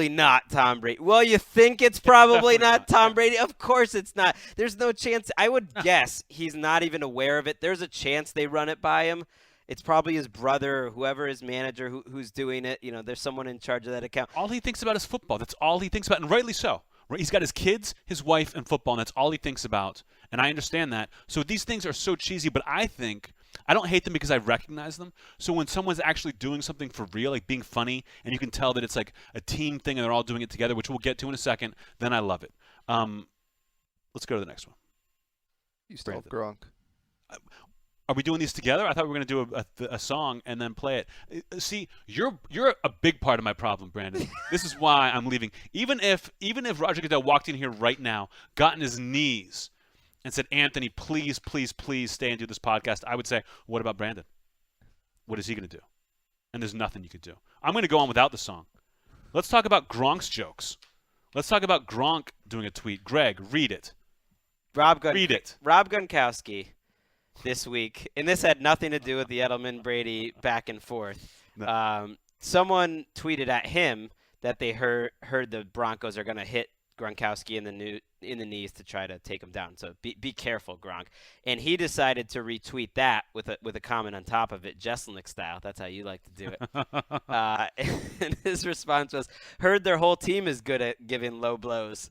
not Tom Brady. Well, you think it's probably not Tom Brady? Of course it's not. There's no chance. I would guess he's not even aware of it. There's a chance they run it by him. It's probably his brother or whoever his manager who's doing it. There's someone in charge of that account. All he thinks about is football. That's all he thinks about, and rightly so. Right? He's got his kids, his wife, and football, and that's all he thinks about. And I understand that. So these things are so cheesy, but I don't hate them because I recognize them. So when someone's actually doing something for real, like being funny, and you can tell that it's like a team thing and they're all doing it together, which we'll get to in a second, then I love it. Let's go to the next one. You still have Gronk. Are we doing these together? I thought we were going to do a song and then play it. See, you're a big part of my problem, Brandon. This is why I'm leaving. Even if Roger Goodell walked in here right now, got on his knees, and said, "Anthony, please, please, please stay and do this podcast," I would say, "What about Brandon? What is he going to do?" And there's nothing you could do. I'm going to go on without the song. Let's talk about Gronk's jokes. Let's talk about Gronk doing a tweet. Greg, read it. Read it. Rob Gronkowski this week, and this had nothing to do with the Edelman-Brady back and forth. No. Someone tweeted at him that they heard the Broncos are going to hit Gronkowski in the knees to try to take him down. So be careful, Gronk. And he decided to retweet that with a comment on top of it, Jeselnik style. That's how you like to do it. And his response was, "Heard their whole team is good at giving low blows."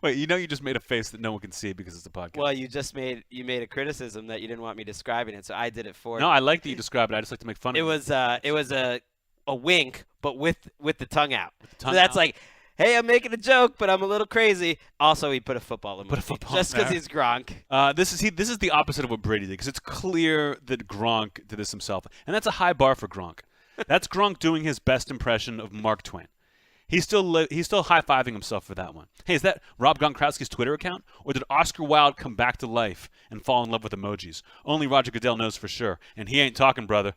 Wait, you just made a face that no one can see because it's a podcast. Well, you made a criticism that you didn't want me describing it, so I did it for you. No, I like that you describe it. I just like to make fun of it. It was a wink, but with the tongue out. tongue So that's out. like, hey, I'm making a joke, but I'm a little crazy. Also, he put a football in Put my a football just in because there. he's Gronk. This is the opposite of what Brady did, because it's clear that Gronk did this himself, and that's a high bar for Gronk. That's Gronk doing his best impression of Mark Twain. He's still high-fiving himself for that one. Hey, is that Rob Gronkowski's Twitter account? Or did Oscar Wilde come back to life and fall in love with emojis? Only Roger Goodell knows for sure, and he ain't talking, brother.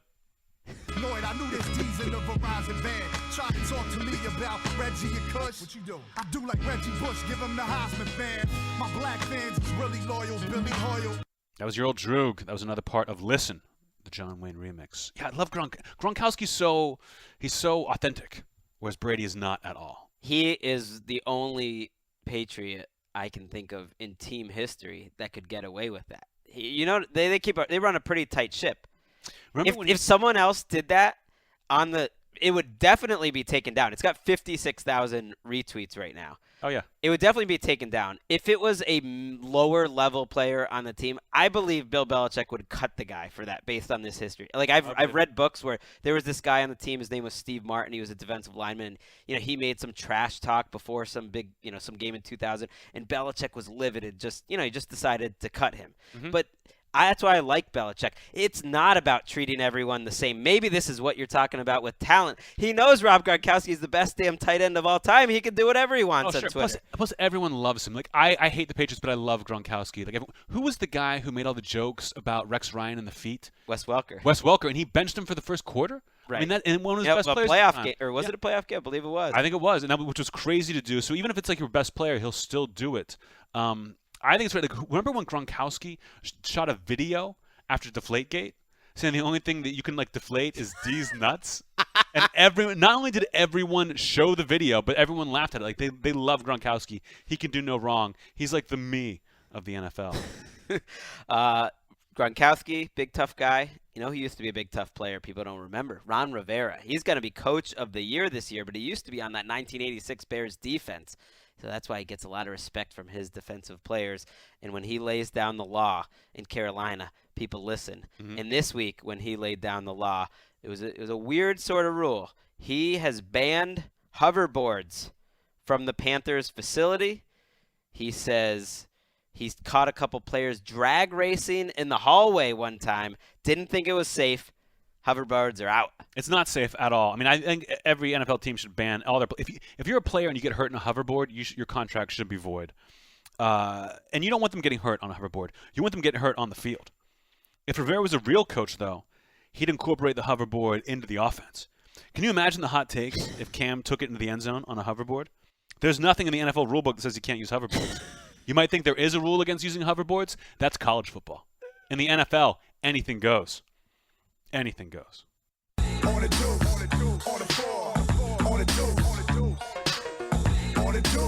Lloyd, I knew this D's in the Verizon band. Try to talk to me about Reggie and Kush. What you do? I do like Reggie Bush, give him the Heisman fan. My black fans is really loyal, Billy Hoyle. That was your Old Druke. That was another part of Listen, the John Wayne remix. Yeah, I love Gronkowski's he's so authentic, whereas Brady is not at all. He is the only Patriot I can think of in team history that could get away with that. They run a pretty tight ship. If someone else did that it would definitely be taken down. It's got 56,000 retweets right now. Oh yeah. It would definitely be taken down. If it was a lower level player on the team, I believe Bill Belichick would cut the guy for that based on this history. Like I've read books where there was this guy on the team. His name was Steve Martin. He was a defensive lineman. And, he made some trash talk before some big, some game in 2000. And Belichick was livid and he just decided to cut him. Mm-hmm. But that's why I like Belichick. It's not about treating everyone the same. Maybe this is what you're talking about with talent. He knows Rob Gronkowski is the best damn tight end of all time. He can do whatever he wants on Twitter. Plus, everyone loves him. Like I hate the Patriots, but I love Gronkowski. Like who was the guy who made all the jokes about Rex Ryan and the feet? Wes Welker. Wes Welker, and he benched him for the first quarter. Right. I mean that in one of his best players. Playoff game, or was it a playoff game? I believe it was. I think it was, which was crazy to do. So even if it's like your best player, he'll still do it. I think it's right. Like, remember when Gronkowski shot a video after Deflategate, saying the only thing that you can deflate is D's nuts, and not only did everyone show the video, but everyone laughed at it. Like they love Gronkowski. He can do no wrong. He's like the me of the NFL. Gronkowski, big tough guy. He used to be a big tough player. People don't remember. Ron Rivera. He's going to be coach of the year this year, but he used to be on that 1986 Bears defense. So that's why he gets a lot of respect from his defensive players. And when he lays down the law in Carolina, people listen. Mm-hmm. And this week, when he laid down the law, it was a weird sort of rule. He has banned hoverboards from the Panthers facility. He says he's caught a couple players drag racing in the hallway one time. Didn't think it was safe. Hoverboards are out. It's not safe at all. I mean, I think every NFL team should ban all their. If you're a player and you get hurt in a hoverboard, your contract should be void. And you don't want them getting hurt on a hoverboard. You want them getting hurt on the field. If Rivera was a real coach, though, he'd incorporate the hoverboard into the offense. Can you imagine the hot takes if Cam took it into the end zone on a hoverboard? There's nothing in the NFL rulebook that says you can't use hoverboards. You might think there is a rule against using hoverboards. That's college football. In the NFL, anything goes. Anything goes. On the two, on the two, on the four, on the two, on the two, on the two,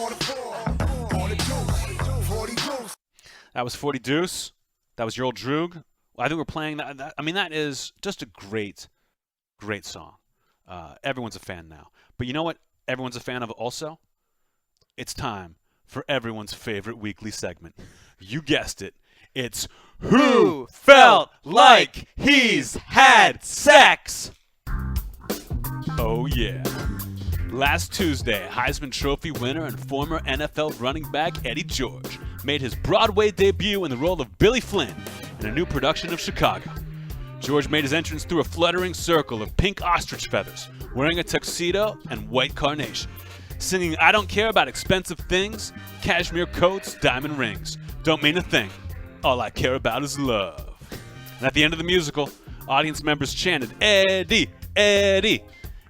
on the four, on the two, 40 deuce. That was 40 Deuce. That was your Old Druke. I think we're playing that. I mean, that is just a great song. Everyone's a fan now. But you know what everyone's a fan of also? It's time for everyone's favorite weekly segment. You guessed it. It's Who Felt Like He's Had Sex? Oh, yeah. Last Tuesday, Heisman Trophy winner and former NFL running back Eddie George made his Broadway debut in the role of Billy Flynn in a new production of Chicago. George made his entrance through a fluttering circle of pink ostrich feathers, wearing a tuxedo and white carnation, singing I Don't Care About Expensive Things, cashmere coats, diamond rings, don't mean a thing. All I care about is love. And at the end of the musical, audience members chanted, Eddie, Eddie.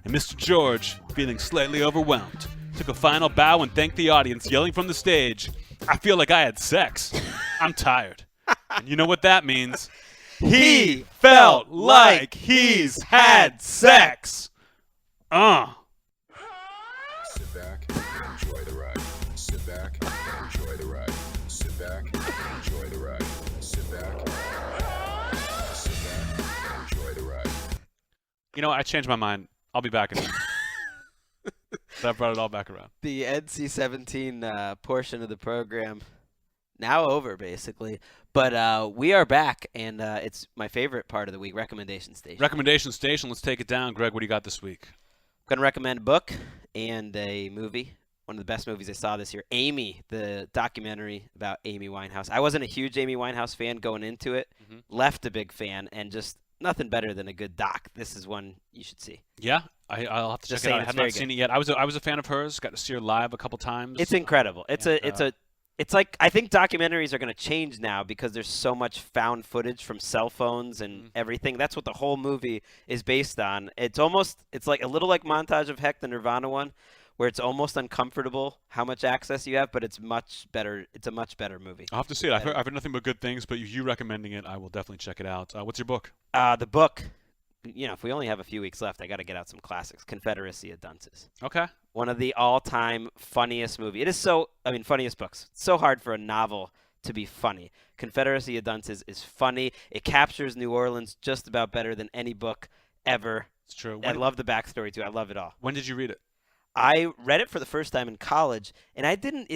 And Mr. George, feeling slightly overwhelmed, took a final bow and thanked the audience, yelling from the stage, I feel like I had sex. I'm tired. And you know what that means. He felt like he's had sex. Sit back and enjoy the ride. Sit back and enjoy the ride. Sit back and enjoy the ride. Sit back. Sit back and enjoy the ride. You know, I changed my mind. I'll be back in a minute. That brought it all back around. The NC-17 portion of the program now over, basically. But we are back, and it's my favorite part of the week, Recommendation Station. Recommendation Station. Let's take it down. Greg, what do you got this week? I'm going to recommend a book and a movie. One of the best movies I saw this year, Amy, the documentary about Amy Winehouse. I wasn't a huge Amy Winehouse fan going into it. Left a big fan, and just nothing better than a good doc. This is one you should see. Yeah, I'll have to Just check it out. saying, I it's have very not seen good. it yet. I was a fan of hers. Got to see her live a couple times. It's incredible. It's like, I think documentaries are going to change now because there's so much found footage from cell phones and everything. That's what the whole movie is based on. It's like a little like Montage of Heck, the Nirvana one, where it's almost uncomfortable how much access you have, but it's much better. It's a much better movie. I'll have to see it. I've heard nothing but good things, but you recommending it, I will definitely check it out. What's your book? The book, if we only have a few weeks left, I got to get out some classics. Confederacy of Dunces. Okay. One of the all-time funniest movie. It is funniest books. It's so hard for a novel to be funny. Confederacy of Dunces is funny. It captures New Orleans just about better than any book ever. It's true. I love the backstory, too. I love it all. When did you read it? I read it for the first time in college, and I didn't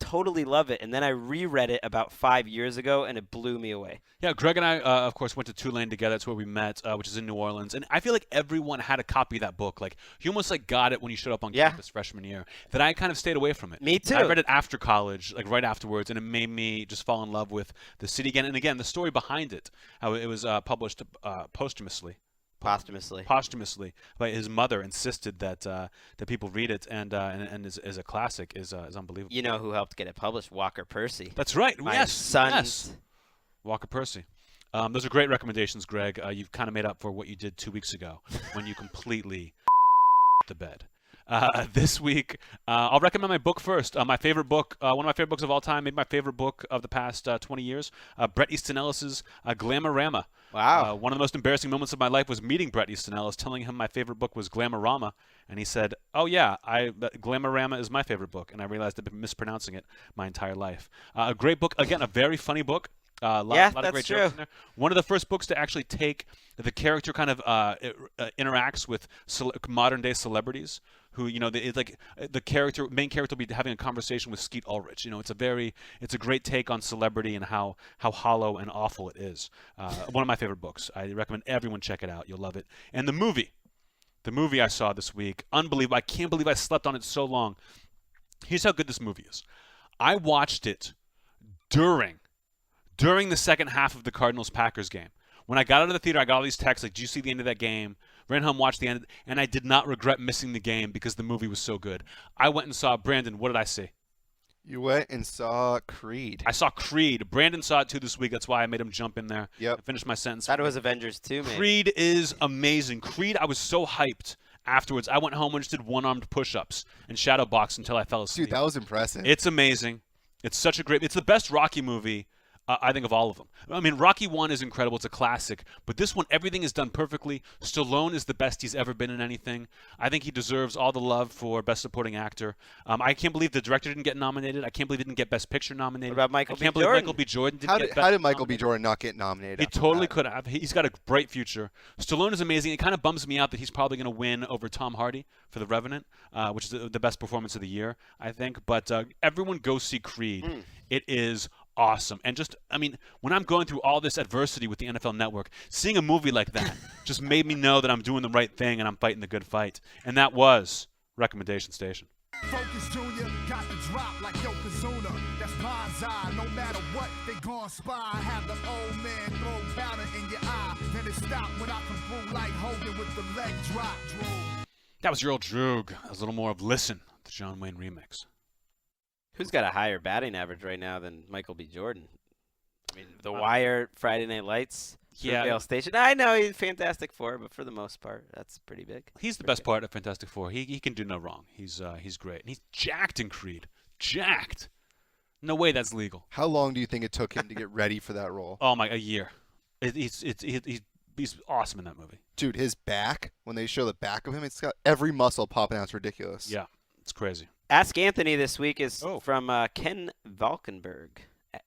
totally love it, and then I reread it about 5 years ago, and it blew me away. Yeah, Greg and I, of course, went to Tulane together. That's where we met, which is in New Orleans. And I feel like everyone had a copy of that book. Like, you almost got it when you showed up on campus freshman year. That I kind of stayed away from it. Me too. I read it after college, like right afterwards, and it made me just fall in love with the city again. And again, the story behind it, how it was published posthumously. Posthumously, but his mother insisted that people read it, and as a classic is unbelievable. You know who helped get it published? Walker Percy. That's right. My son's. Yes. Walker Percy. Those are great recommendations, Greg. You've kind of made up for what you did 2 weeks ago when you completely the bed. This week, I'll recommend my book first. My favorite book, one of my favorite books of all time, maybe my favorite book of the past 20 years, Bret Easton Ellis's Glamorama. Wow. One of the most embarrassing moments of my life was meeting Bret Easton Ellis, telling him my favorite book was Glamorama, and he said, "Oh yeah, Glamorama is my favorite book," and I realized I've been mispronouncing it my entire life. A great book, again, a very funny book. A lot of great jokes in there. One of the first books to actually take the character kind of interacts with modern day celebrities who, it's like the main character will be having a conversation with Skeet Ulrich. It's a great take on celebrity and how hollow and awful it is. One of my favorite books. I recommend everyone check it out. You'll love it. And the movie I saw this week, unbelievable. I can't believe I slept on it so long. Here's how good this movie is. I watched it during the second half of the Cardinals-Packers game. When I got out of the theater, I got all these texts like, "Did you see the end of that game?" Ran home, watched the end, and I did not regret missing the game because the movie was so good. I went and saw Brandon. What did I see? You went and saw Creed. I saw Creed. Brandon saw it too this week. That's why I made him jump in there. Yep. And finish my sentence. Thought it was Avengers 2, man. Creed is amazing. Creed, I was so hyped afterwards. I went home and just did one-armed push-ups and shadow boxed until I fell asleep. Dude, that was impressive. It's amazing. It's the best Rocky movie. I think of all of them. I mean, Rocky 1 is incredible. It's a classic. But this one, everything is done perfectly. Stallone is the best he's ever been in anything. I think he deserves all the love for Best Supporting Actor. I can't believe the director didn't get nominated. I can't believe he didn't get Best Picture nominated. What about Michael I can't B. believe Jordan? Michael B. Jordan didn't How get did Michael B. Jordan not get nominated? He after totally that? could have. He's got a bright future. Stallone is amazing. It kind of bums me out that he's probably going to win over Tom Hardy for The Revenant, which is the best performance of the year, I think. But everyone go see Creed. It is awesome. And when I'm going through all this adversity with the NFL Network, seeing a movie like that just made me know that I'm doing the right thing and I'm fighting the good fight. And that was Recommendation Station. Focus Junior, got the drop like Yokozuna. That's bonsai, no matter what, they gon' spy. Have the old man throw powder in your eye. Then it stop when I come through like Hogan with the leg drop. That was your Old Druke. That was a little more of Listen, the John Wayne remix. Who's got a higher batting average right now than Michael B. Jordan? I mean, The Wire, Friday Night Lights, Fruitvale Station. I know he's Fantastic Four, but for the most part, that's pretty big. He's the best part of Fantastic Four. He can do no wrong. He's great. And he's jacked in Creed. Jacked. No way that's legal. How long do you think it took him to get ready for that role? Oh my, a year. He's awesome in that movie. Dude, his back, when they show the back of him, it's got every muscle popping out. It's ridiculous. Yeah. It's crazy. Ask Anthony this week is Oh. from Ken Valkenberg.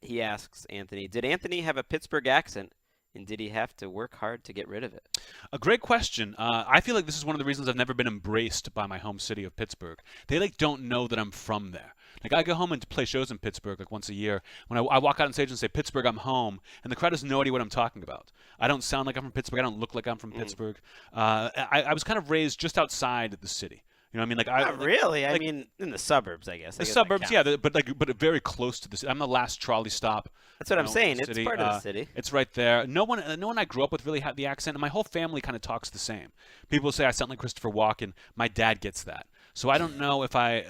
He asks Anthony, did Anthony have a Pittsburgh accent, and did he have to work hard to get rid of it? A great question. I feel like this is one of the reasons I've never been embraced by my home city of Pittsburgh. They don't know that I'm from there. I go home and play shows in Pittsburgh once a year. When I walk out on stage and say, Pittsburgh, I'm home, and the crowd has no idea what I'm talking about. I don't sound like I'm from Pittsburgh. I don't look like I'm from Pittsburgh. I was kind of raised just outside the city. You know what I mean? Not really. I mean, in the suburbs, I guess. The suburbs, yeah, but very close to the city. I'm the last trolley stop. That's what I'm saying. It's city. part of the city. It's right there. No one I grew up with really had the accent, and my whole family kind of talks the same. People say I sound like Christopher Walken. My dad gets that. So I don't know if I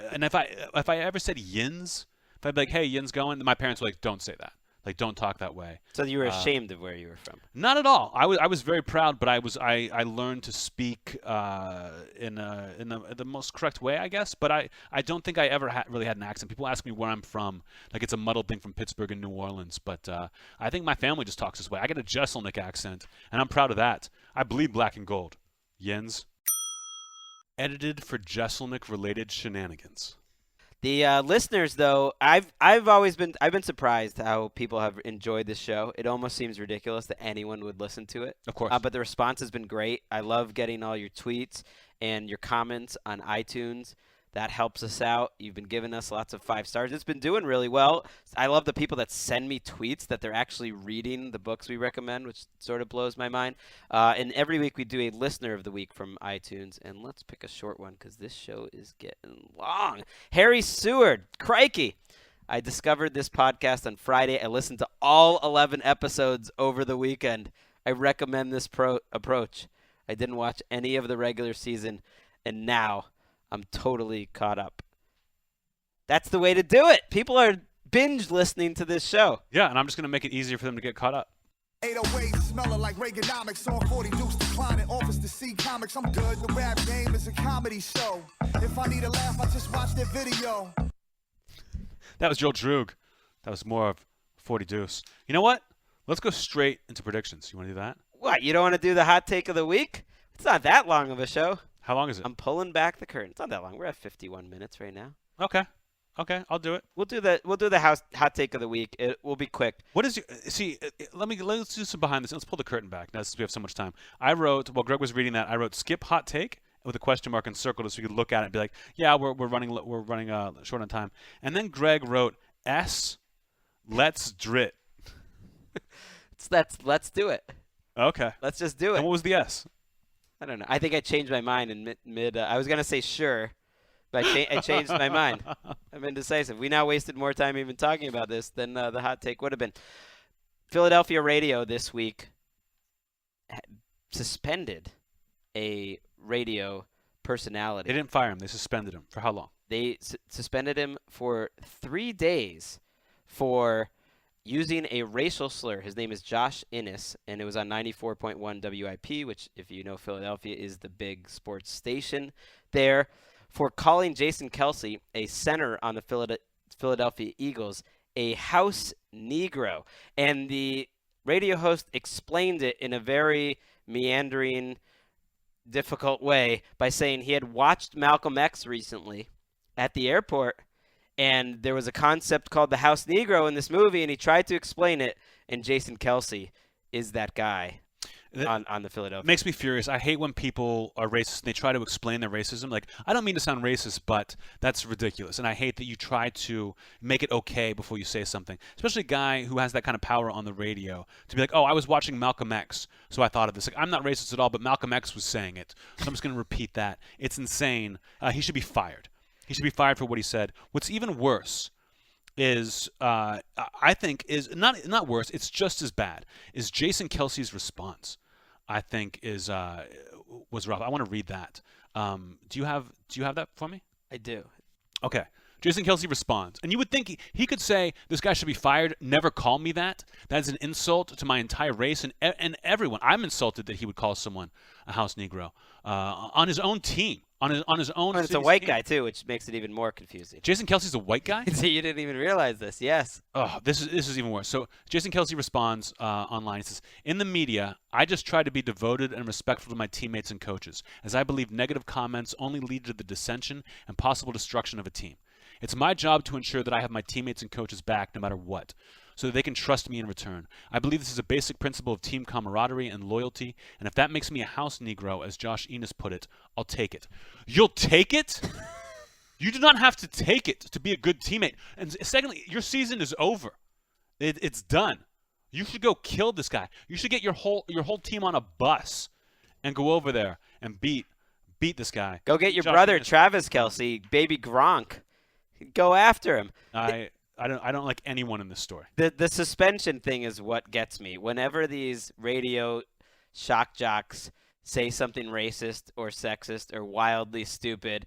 ever said yins, if I'd be like, hey, yins going, my parents were like, don't say that. Don't talk that way. So you were ashamed of where you were from? Not at all. I was very proud, but I learned to speak in the most correct way, I guess. But I don't think I ever really had an accent. People ask me where I'm from, like it's a muddled thing from Pittsburgh and New Orleans. But I think my family just talks this way. I got a Jeselnik accent, and I'm proud of that. I bleed black and gold. Yens. Edited for Jeselnik-related shenanigans. The listeners, though, I've been surprised how people have enjoyed this show. It almost seems ridiculous that anyone would listen to it. Of course. But the response has been great. I love getting all your tweets and your comments on iTunes. That helps us out. You've been giving us lots of 5 stars. It's been doing really well. I love the people that send me tweets that they're actually reading the books we recommend, which sort of blows my mind. And every week we do a listener of the week from iTunes. And let's pick a short one because this show is getting long. Harry Seward, crikey. I discovered this podcast on Friday. I listened to all 11 episodes over the weekend. I recommend this approach. I didn't watch any of the regular season, and now I'm totally caught up. That's the way to do it. People are binge listening to this show. Yeah, and I'm just going to make it easier for them to get caught up. 808 smelling like Reaganomics on 40 Dukes declining office to see comics. I'm good. The rap game is a comedy show. If I need a laugh, I just watch their video. That was Joe Druke. That was more of 40 Deuce. You know what? Let's go straight into predictions. You want to do that? What, you don't want to do the hot take of the week? It's not that long of a show. How long is it? I'm pulling back the curtain. It's not that long. We're at 51 minutes right now. Okay, I'll do it. We'll do the hot take of the week. It will be quick. What is your let's do some behind the scenes. Let's pull the curtain back now since we have so much time. I wrote while Greg was reading that. I wrote skip hot take with a question mark encircled so we could look at it and be like, yeah, we're running short on time. And then Greg wrote S. Let's drit. Let's do it. Okay. Let's just do it. And what was the S? I don't know. I think I changed my mind in mid. I was gonna say sure, but I changed my mind. I'm indecisive. We now wasted more time even talking about this than the hot take would have been. Philadelphia radio this week suspended a radio personality. They didn't fire him. They suspended him. For how long? They suspended him for 3 days for using a racial slur. His name is Josh Innes, and it was on 94.1 WIP, which, if you know Philadelphia, is the big sports station there, for calling Jason Kelce, a center on the Philadelphia Eagles, a house Negro. And the radio host explained it in a very meandering, difficult way by saying he had watched Malcolm X recently at the airport, and there was a concept called the house Negro in this movie, and he tried to explain it, and Jason Kelce is that guy on the Philadelphia. Makes me furious. I hate when people are racist and they try to explain their racism. Like, I don't mean to sound racist, but that's ridiculous. And I hate that you try to make it okay before you say something. Especially a guy who has that kind of power on the radio to be like, oh, I was watching Malcolm X, so I thought of this. Like, I'm not racist at all, but Malcolm X was saying it. So I'm just going to repeat that. It's insane. He should be fired. He should be fired for what he said. What's even worse is, I think, is not worse. It's just as bad. Is Jason Kelce's response? I think was rough. I want to read that. Do you have that for me? I do. Okay. Jason Kelce responds, and you would think he could say, "This guy should be fired. Never call me that. That is an insult to my entire race and everyone. I'm insulted that he would call someone a house Negro on his own team." on his own. And it's a city's white team. guy too, which makes it even more confusing. Jason Kelsey's a white guy? So you didn't even realize this. Yes. Oh, this is even worse. So Jason Kelsey responds online. He says, "In the media, I just try to be devoted and respectful to my teammates and coaches, as I believe negative comments only lead to the dissension and possible destruction of a team. It's my job to ensure that I have my teammates and coaches back no matter what, so that they can trust me in return. I believe this is a basic principle of team camaraderie and loyalty, and if that makes me a house Negro, as Josh Enos put it, I'll take it." You'll take it? You do not have to take it to be a good teammate. And secondly, your season is over. It's done. You should go kill this guy. You should get your whole team on a bus and go over there and beat this guy. Go get your Josh brother, Enos. Travis Kelsey, baby Gronk. Go after him. I don't like anyone in this story. The suspension thing is what gets me. Whenever these radio shock jocks say something racist or sexist or wildly stupid,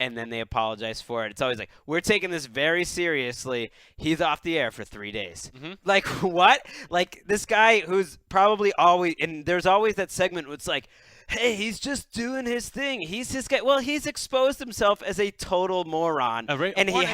and then they apologize for it, it's always like, we're taking this very seriously. He's off the air for 3 days. Like, what? Like, this guy who's probably always – and there's always that segment where it's like, hey, he's just doing his thing. He's his guy. Well, he's exposed himself as a total moron, and he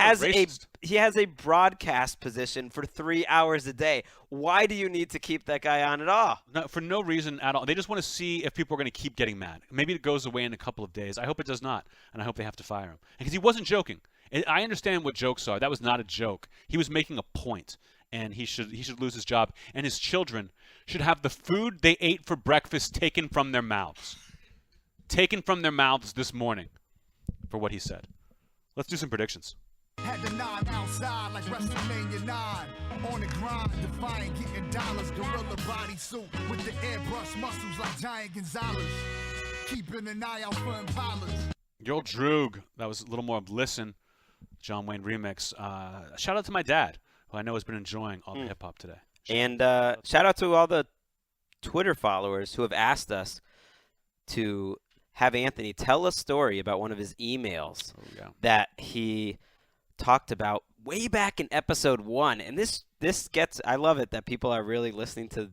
has a broadcast position for 3 hours a day. Why do you need to keep that guy on at all? No, for no reason at all. They just want to see if people are going to keep getting mad. Maybe it goes away in a couple of days. I hope it does not, and I hope they have to fire him. Because he wasn't joking. I understand what jokes are. That was not a joke. He was making a point, and he should lose his job. And his children should have the food they ate for breakfast taken from their mouths. Taken from their mouths this morning for what he said. Let's do some predictions. Had the 9 outside like WrestleMania 9. On the grind, defiant, getting dollars. Gorilla bodysuit with the airbrush muscles like Giant Gonzalez. Keeping an eye out for impalas. Your Old Druke. That was a little more of Listen. John Wayne remix. Shout out to my dad, who I know has been enjoying all the hip-hop today. And shout out to all the Twitter followers who have asked us to have Anthony tell a story about one of his emails that he talked about way back in episode 1. And this gets – I love it that people are really listening to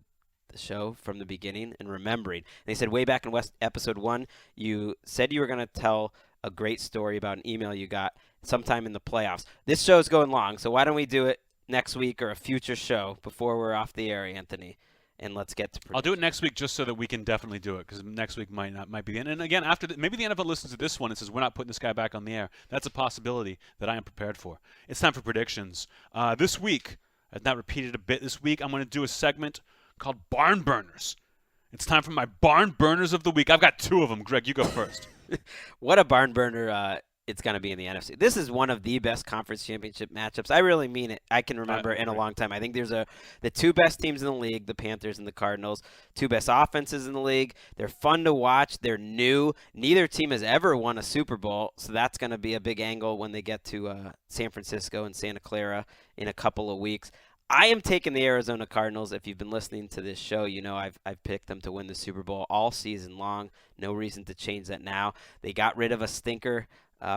the show from the beginning and remembering. And they said way back in episode 1, you said you were going to tell a great story about an email you got sometime in the playoffs. This show's going long, so why don't we do it next week or a future show before we're off the air, Anthony? And let's get to I'll do it next week just so that we can definitely do it, because next week might be the end. And again, maybe the NFL listens to this one and says, we're not putting this guy back on the air. That's a possibility that I am prepared for. It's time for predictions. This week, I've not repeated a bit this week, I'm going to do a segment called Barn Burners. It's time for my Barn Burners of the week. I've got 2 of them. Greg, you go first. What a barn burner it's going to be in the NFC. This is one of the best conference championship matchups. I really mean it. I can remember in a long time. I think there's the 2 best teams in the league, the Panthers and the Cardinals, 2 best offenses in the league. They're fun to watch. They're new. Neither team has ever won a Super Bowl, so that's going to be a big angle when they get to San Francisco and Santa Clara in a couple of weeks. I am taking the Arizona Cardinals. If you've been listening to this show, you know I've picked them to win the Super Bowl all season long. No reason to change that now. They got rid of a stinker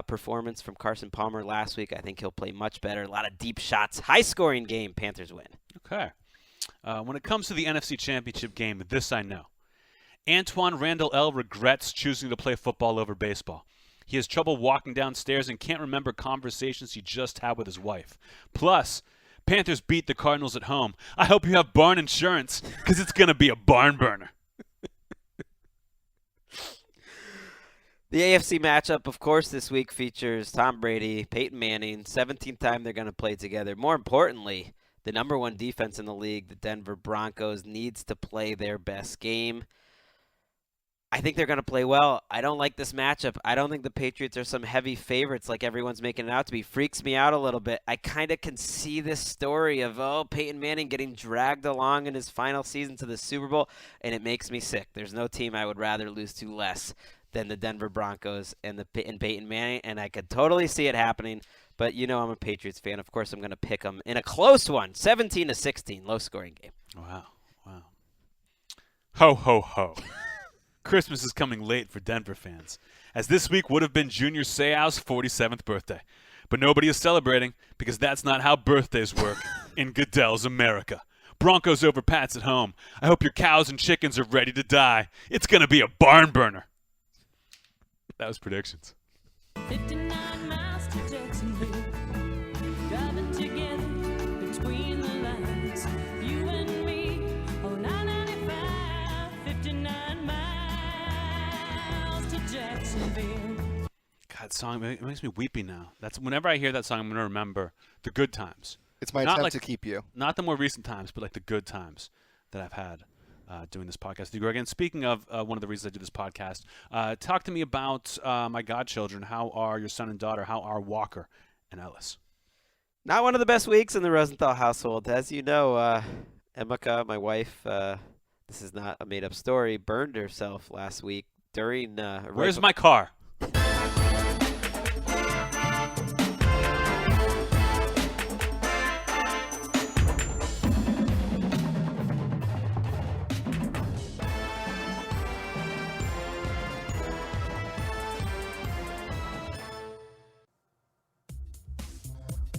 performance from Carson Palmer last week. I think he'll play much better. A lot of deep shots. High-scoring game. Panthers win. Okay. When it comes to the NFC Championship game, this I know. Antoine Randall L. regrets choosing to play football over baseball. He has trouble walking downstairs and can't remember conversations he just had with his wife. Plus, Panthers beat the Cardinals at home. I hope you have barn insurance, because it's going to be a barn burner. The AFC matchup, of course, this week features Tom Brady, Peyton Manning, 17th time they're going to play together. More importantly, the number 1 defense in the league, the Denver Broncos, needs to play their best game. I think they're going to play well. I don't like this matchup. I don't think the Patriots are some heavy favorites like everyone's making it out to be. Freaks me out a little bit. I kind of can see this story of, Peyton Manning getting dragged along in his final season to the Super Bowl, and it makes me sick. There's no team I would rather lose to less than the Denver Broncos and Peyton Manning, and I could totally see it happening. But you know I'm a Patriots fan. Of course I'm going to pick them in a close one, 17-16, low-scoring game. Wow. Ho, ho, ho. Christmas is coming late for Denver fans, as this week would have been Junior Seau's 47th birthday. But nobody is celebrating, because that's not how birthdays work in Goodell's America. Broncos over Pats at home. I hope your cows and chickens are ready to die. It's going to be a barn burner. That was predictions. 59 miles to Jacksonville, driving together between the lines, you and me, on I-95, 59 miles to Jacksonville. God, song it makes me weepy now. That's whenever I hear that song, I'm gonna remember the good times. It's my Not attempt like- to keep you. Not the more recent times, but like the good times that I've had doing this podcast with you, Greg. And speaking of one of the reasons I do this podcast, talk to me about my godchildren. How are your son and daughter? How are Walker and Ellis? Not one of the best weeks in the Rosenthal household. As you know, Emeka, my wife, this is not a made-up story, burned herself last week during Where's my car?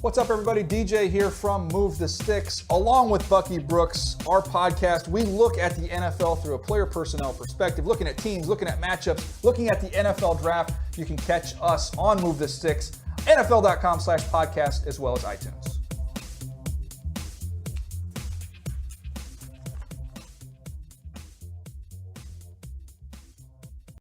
What's up, everybody? DJ here from Move the Sticks. Along with Bucky Brooks, our podcast, we look at the NFL through a player personnel perspective, looking at teams, looking at matchups, looking at the NFL draft. You can catch us on Move the Sticks, NFL.com/podcast, as well as iTunes.